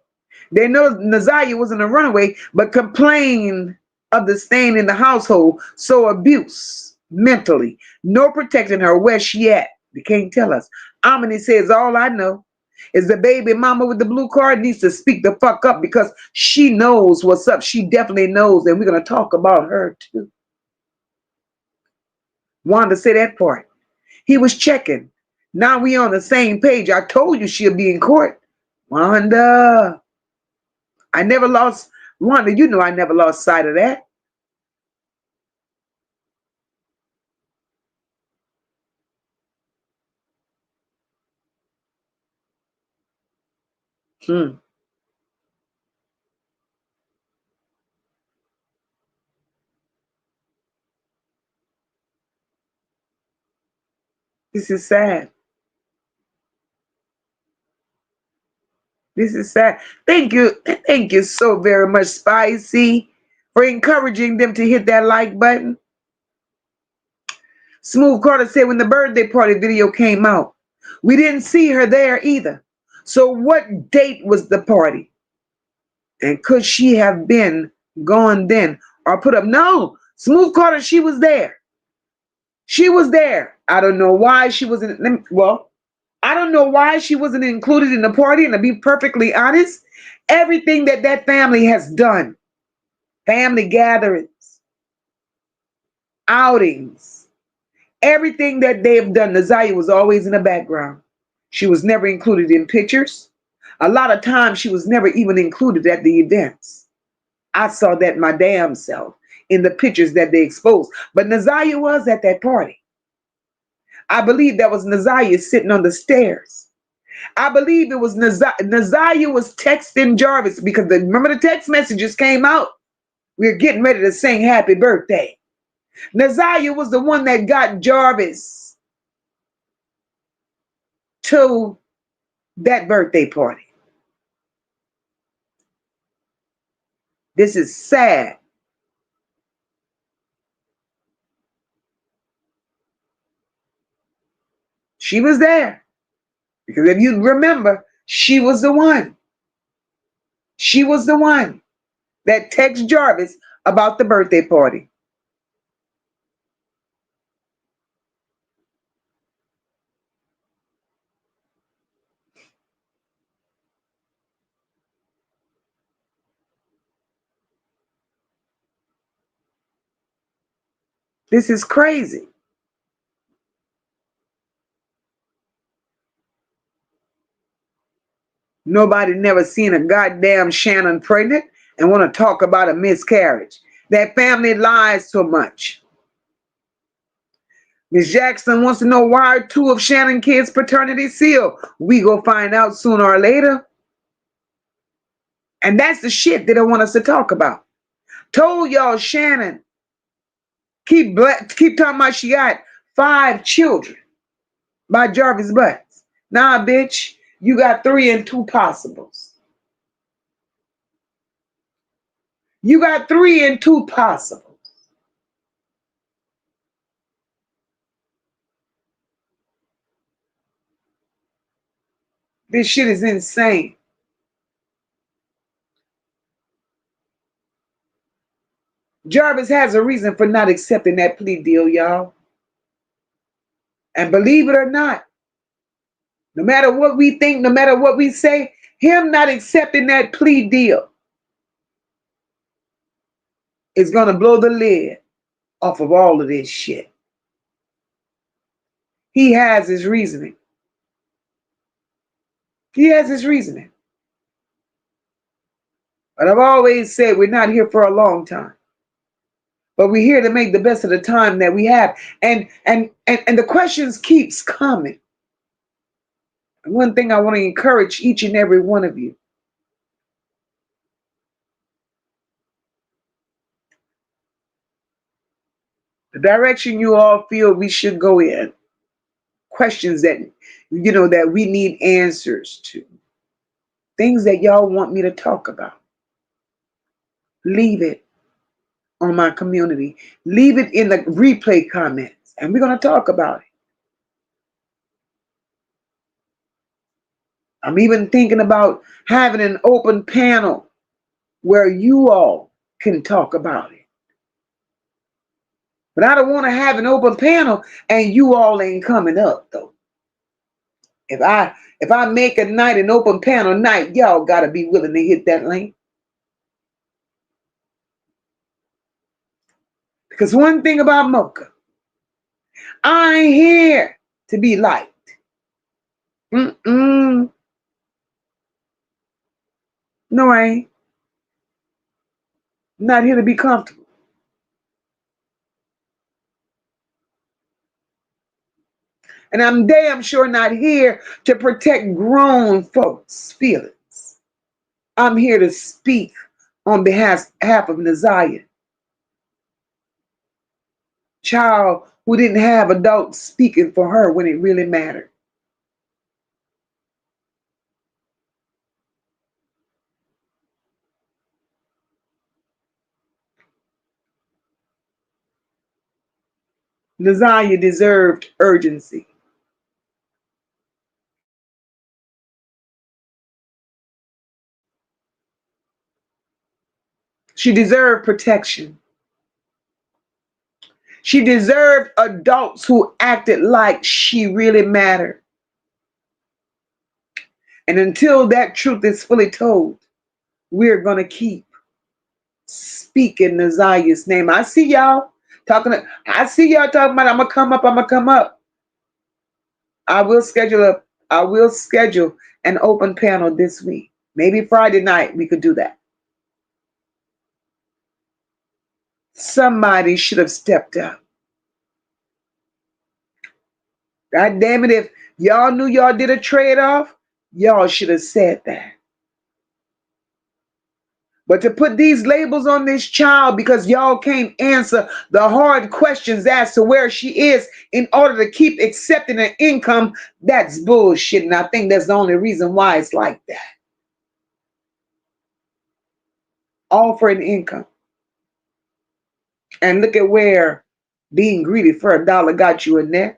they know Naziyah wasn't a runaway, but complained of the stain in the household, so abuse mentally, no protecting her. Where's she at? They can't tell us. Amini says, all I know is the baby mama with the blue card needs to speak the fuck up because she knows what's up. She definitely knows, and we're going to talk about her too. Wanda said that part. He was checking. Now we on the same page. I told you she'll be in court. Wanda. I never lost, Wanda, you know I never lost sight of that. This is sad. This is sad. Thank you so very much, Spicy, for encouraging them to hit that like button. Smooth Carter said when the birthday party video came out, we didn't see her there either. So what date was the party? And could she have been gone then or put up? No, Smooth Carter, she was there. She was there. I don't know why she wasn't. Well, I don't know why she wasn't included in the party. And to be perfectly honest, everything that that family has done, family gatherings, outings, everything that they've done, Naziyah was always in the background. She was never included in pictures. A lot of times she was never even included at the events. I saw that my damn self in the pictures that they exposed. But Naziyah was at that party. I believe that was Naziyah sitting on the stairs. I believe it was Naziyah was texting Jarvis because remember the text messages came out. We're getting ready to sing happy birthday. Naziyah was the one that got Jarvis to that birthday party. This is sad. She was there. Because if you remember, she was the one. She was the one that texted Jarvis about the birthday party. This is crazy. Nobody never seen a goddamn Shannon pregnant and want to talk about a miscarriage. That family lies so much. Miss Jackson wants to know why are two of Shannon kids paternity sealed. We go find out sooner or later. And that's the shit they don't want us to talk about. Told y'all Shannon keep talking about she got 5 children by Jarvis Butts. Nah, bitch, you got 3 and 2 possibles. You got 3 and 2 possibles. This shit is insane. Jarvis has a reason for not accepting that plea deal, y'all. And believe it or not, no matter what we think, no matter what we say, him not accepting that plea deal is going to blow the lid off of all of this shit. He has his reasoning. He has his reasoning. But I've always said we're not here for a long time. But we're here to make the best of the time that we have. And the questions keeps coming. And one thing I want to encourage each and every one of you. The direction you all feel we should go in. Questions that, that we need answers to. Things that y'all want me to talk about. Leave it on my community. Leave it in the replay comments. And we're going to talk about it. I'm even thinking about having an open panel where you all can talk about it. But I don't want to have an open panel and you all ain't coming up though. If I make a night an open panel night, y'all gotta be willing to hit that link. Because one thing about MOCA, I ain't here to be liked. No, I ain't. I'm not here to be comfortable. And I'm damn sure not here to protect grown folks' feelings. I'm here to speak on behalf of Naziyah. Child who didn't have adults speaking for her when it really mattered. Naziyah deserved urgency. She deserved protection. She deserved adults who acted like she really mattered. And until that truth is fully told, we're going to keep speaking Naziyah's name. I see y'all talking about, I'm going to come up. I will schedule an open panel this week. Maybe Friday night we could do that. Somebody should have stepped up. God damn it, if y'all knew y'all did a trade-off, Y'all should have said that. But to put these labels on this child because y'all can't answer the hard questions as to where she is in order to keep accepting an income, that's bullshit. And I think that's the only reason why it's like that. All for an income. And look at where being greedy for $1 got you in there.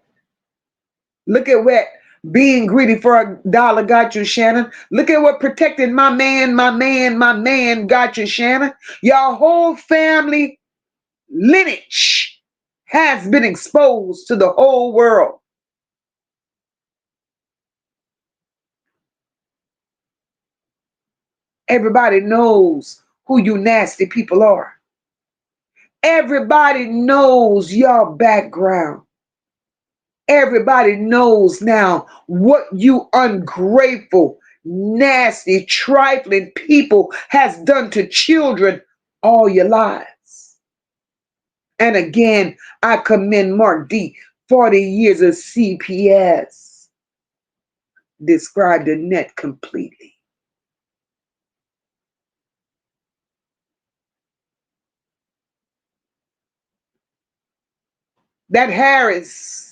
Look at what being greedy for $1 got you, Shannon. Look at what protecting my man got you, Shannon. Your whole family lineage has been exposed to the whole world. Everybody knows who you nasty people are. Everybody knows your background. Everybody knows now what you ungrateful, nasty, trifling people has done to children all your lives. And again, I commend Mark D. 40 years of CPS. Described the net completely. That Harris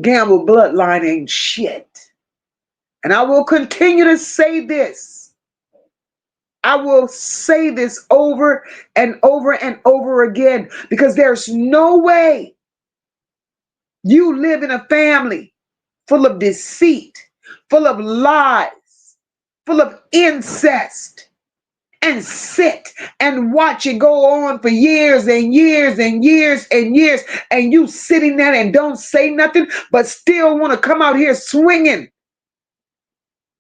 Gamble bloodline ain't shit. And I will continue to say this. I will say this over and over and over again because there's no way you live in a family full of deceit, full of lies, full of incest, and sit and watch it go on for years and years and years and years, and you sitting there and don't say nothing, but still want to come out here swinging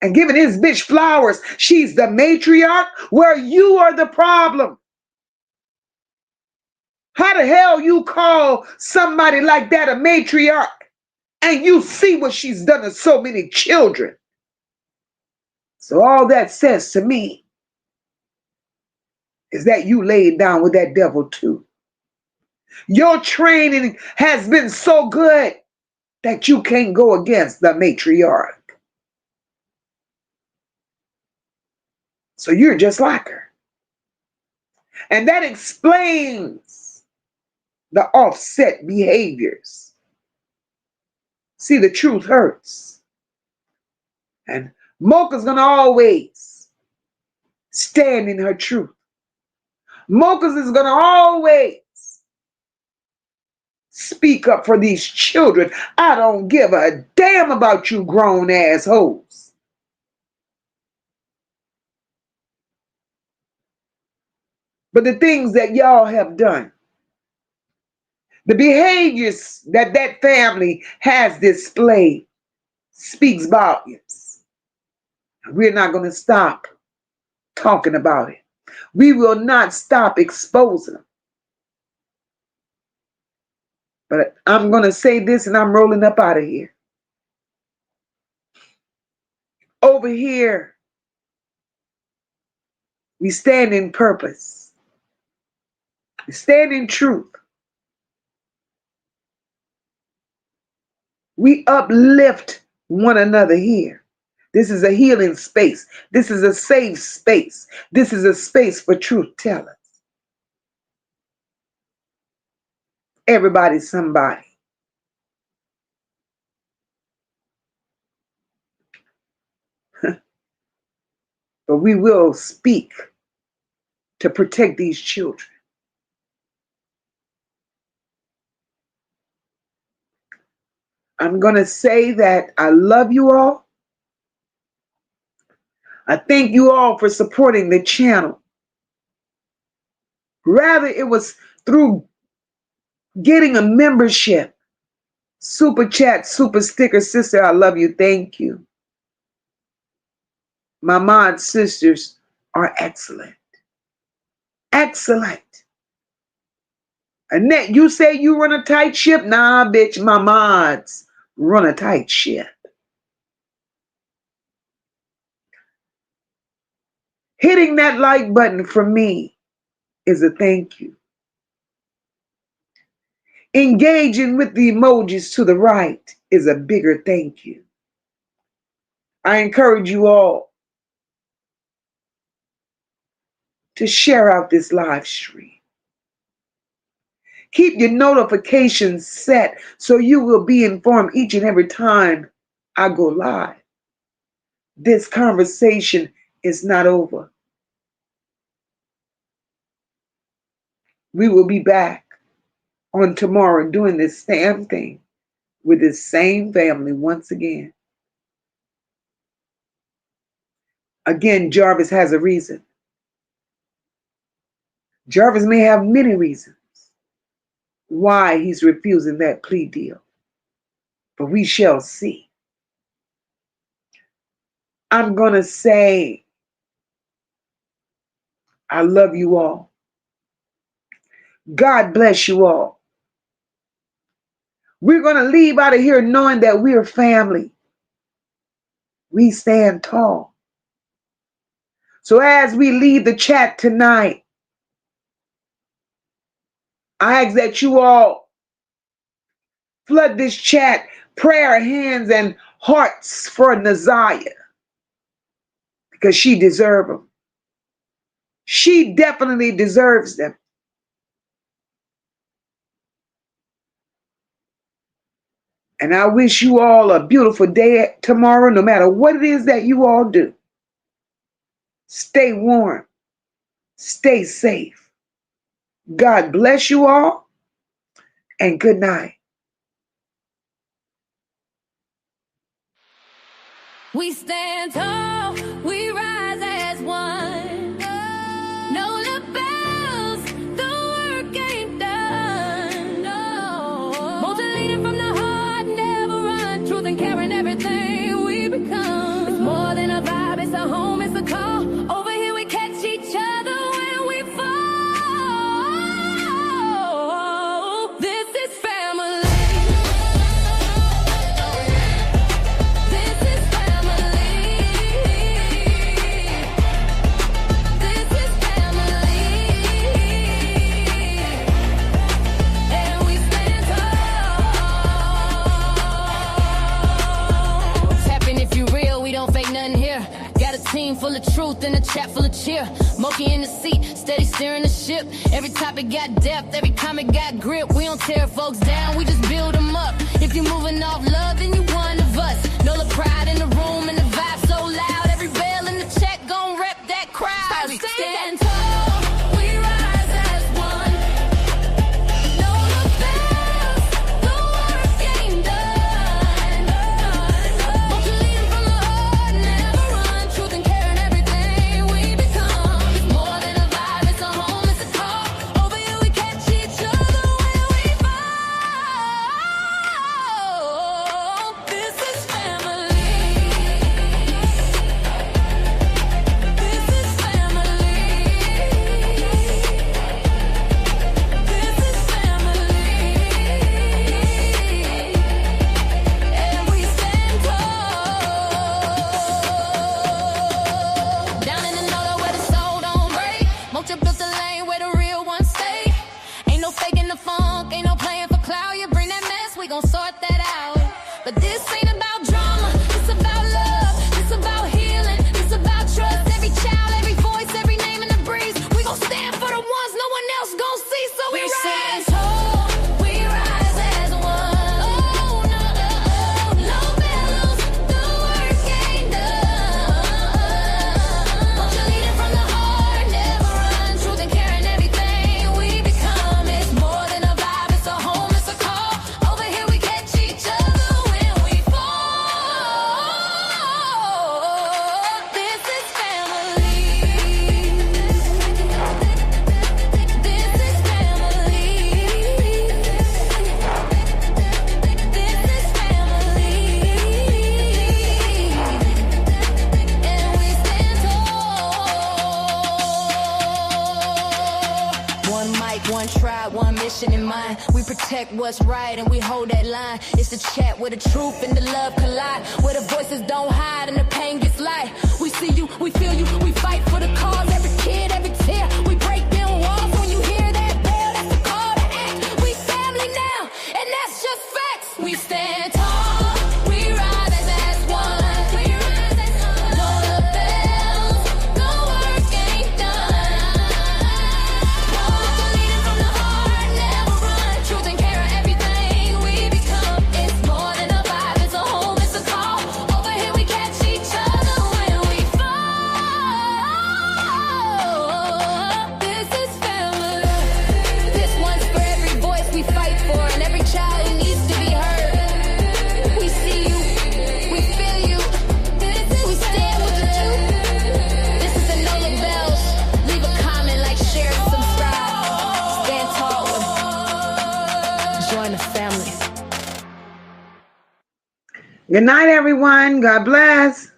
and giving his bitch flowers. She's the matriarch, where you are the problem. How the hell you call somebody like that a matriarch and you see what she's done to so many children? So all that says to me is that you laid down with that devil too. Your training has been so good that you can't go against the matriarch. So you're just like her. And that explains the offset behaviors. See, the truth hurts. And MOCA's going to always stand in her truth. MOCA's is going to always speak up for these children. I don't give a damn about you grown assholes. But the things that y'all have done, the behaviors that that family has displayed speaks volumes. We're not going to stop talking about it. We will not stop exposing them. But I'm going to say this and I'm rolling up out of here. Over here, we stand in purpose. We stand in truth. We uplift one another here. This is a healing space. This is a safe space. This is a space for truth tellers. Everybody's somebody. But we will speak to protect these children. I'm going to say that I love you all. I thank you all for supporting the channel. Rather, it was through getting a membership. Super chat, super sticker, sister, I love you. Thank you. My mod sisters are excellent. Excellent. Annette, you say you run a tight ship? Nah, bitch, my mods run a tight ship. Hitting that like button for me is a thank you. Engaging with the emojis to the right is a bigger thank you. I encourage you all to share out this live stream. Keep your notifications set so you will be informed each and every time I go live. This conversation is not over. We will be back on tomorrow doing this same thing with this same family once again. Again, Jarvis has a reason. Jarvis may have many reasons why he's refusing that plea deal, but we shall see. I'm going to say, I love you all. God bless you all. We're going to leave out of here knowing that we are family. We stand tall. So as we leave the chat tonight, I ask that you all flood this chat, prayer, hands, and hearts for Naziyah, because she deserves them. She definitely deserves them. And I wish you all a beautiful day tomorrow, no matter what it is that you all do. Stay warm. Stay safe. God bless you all, and good night. We stand tall, we rise as one. No lapels, the work ain't done. No. Motivated from the heart, never run. Truth and caring, everything we become. It's more than a vibe, it's a home, it's a call. Over here we catch each other when we fall. This is family. This is full of truth and a chat full of cheer. MOCA in the seat, steady steering the ship. Every topic got depth, every comment got grip. We don't tear folks down, we just build them up. If you're moving off love, then you one of us. Know the pride in the room and the vibe so loud. Every bell in the chat gon' rep that crowd. We stand tall, we rise as one. Know the bells, the work ain't done. Won't you lead from the heart, never run. Truth and caring, everything we become. It's more than a vibe, it's a home, it's a call. Over here we catch each other when we fall. This is family. This is family. This is family. And we stand tall. Down in the north where the soul don't break. MOCA built the lane where the real ones stay. Ain't no faking the funk, ain't no playing for clout. You bring that mess, we gon' sort that out. But this ain't about drama, it's about love. It's about healing, it's about trust. Every child, every voice, every name in the breeze. We gon' stand for the ones no one else gon' see. So we stand tall, we rise as one. Oh, no, no bellows, the work ain't done. Won't you lead it from the heart, never run. Truth and caring, everything we become. It's more than a vibe, it's a home, it's a call. Over here we catch each other when we fall. This is family. This is family. This is family. And we stand tall. One mic, one tribe, one mission in mind. We protect what's right and we hold that line. It's the chat where the truth and the love collide. Where the voices don't hide and the pain gets light. We see you, we feel you, we fight for the cause. Every kid, every tear, we break down walls. When you hear that bell, that's a call to act. We family now, and that's just facts. We stand tall, we rise as one. We rise the family. Good night, everyone. God bless.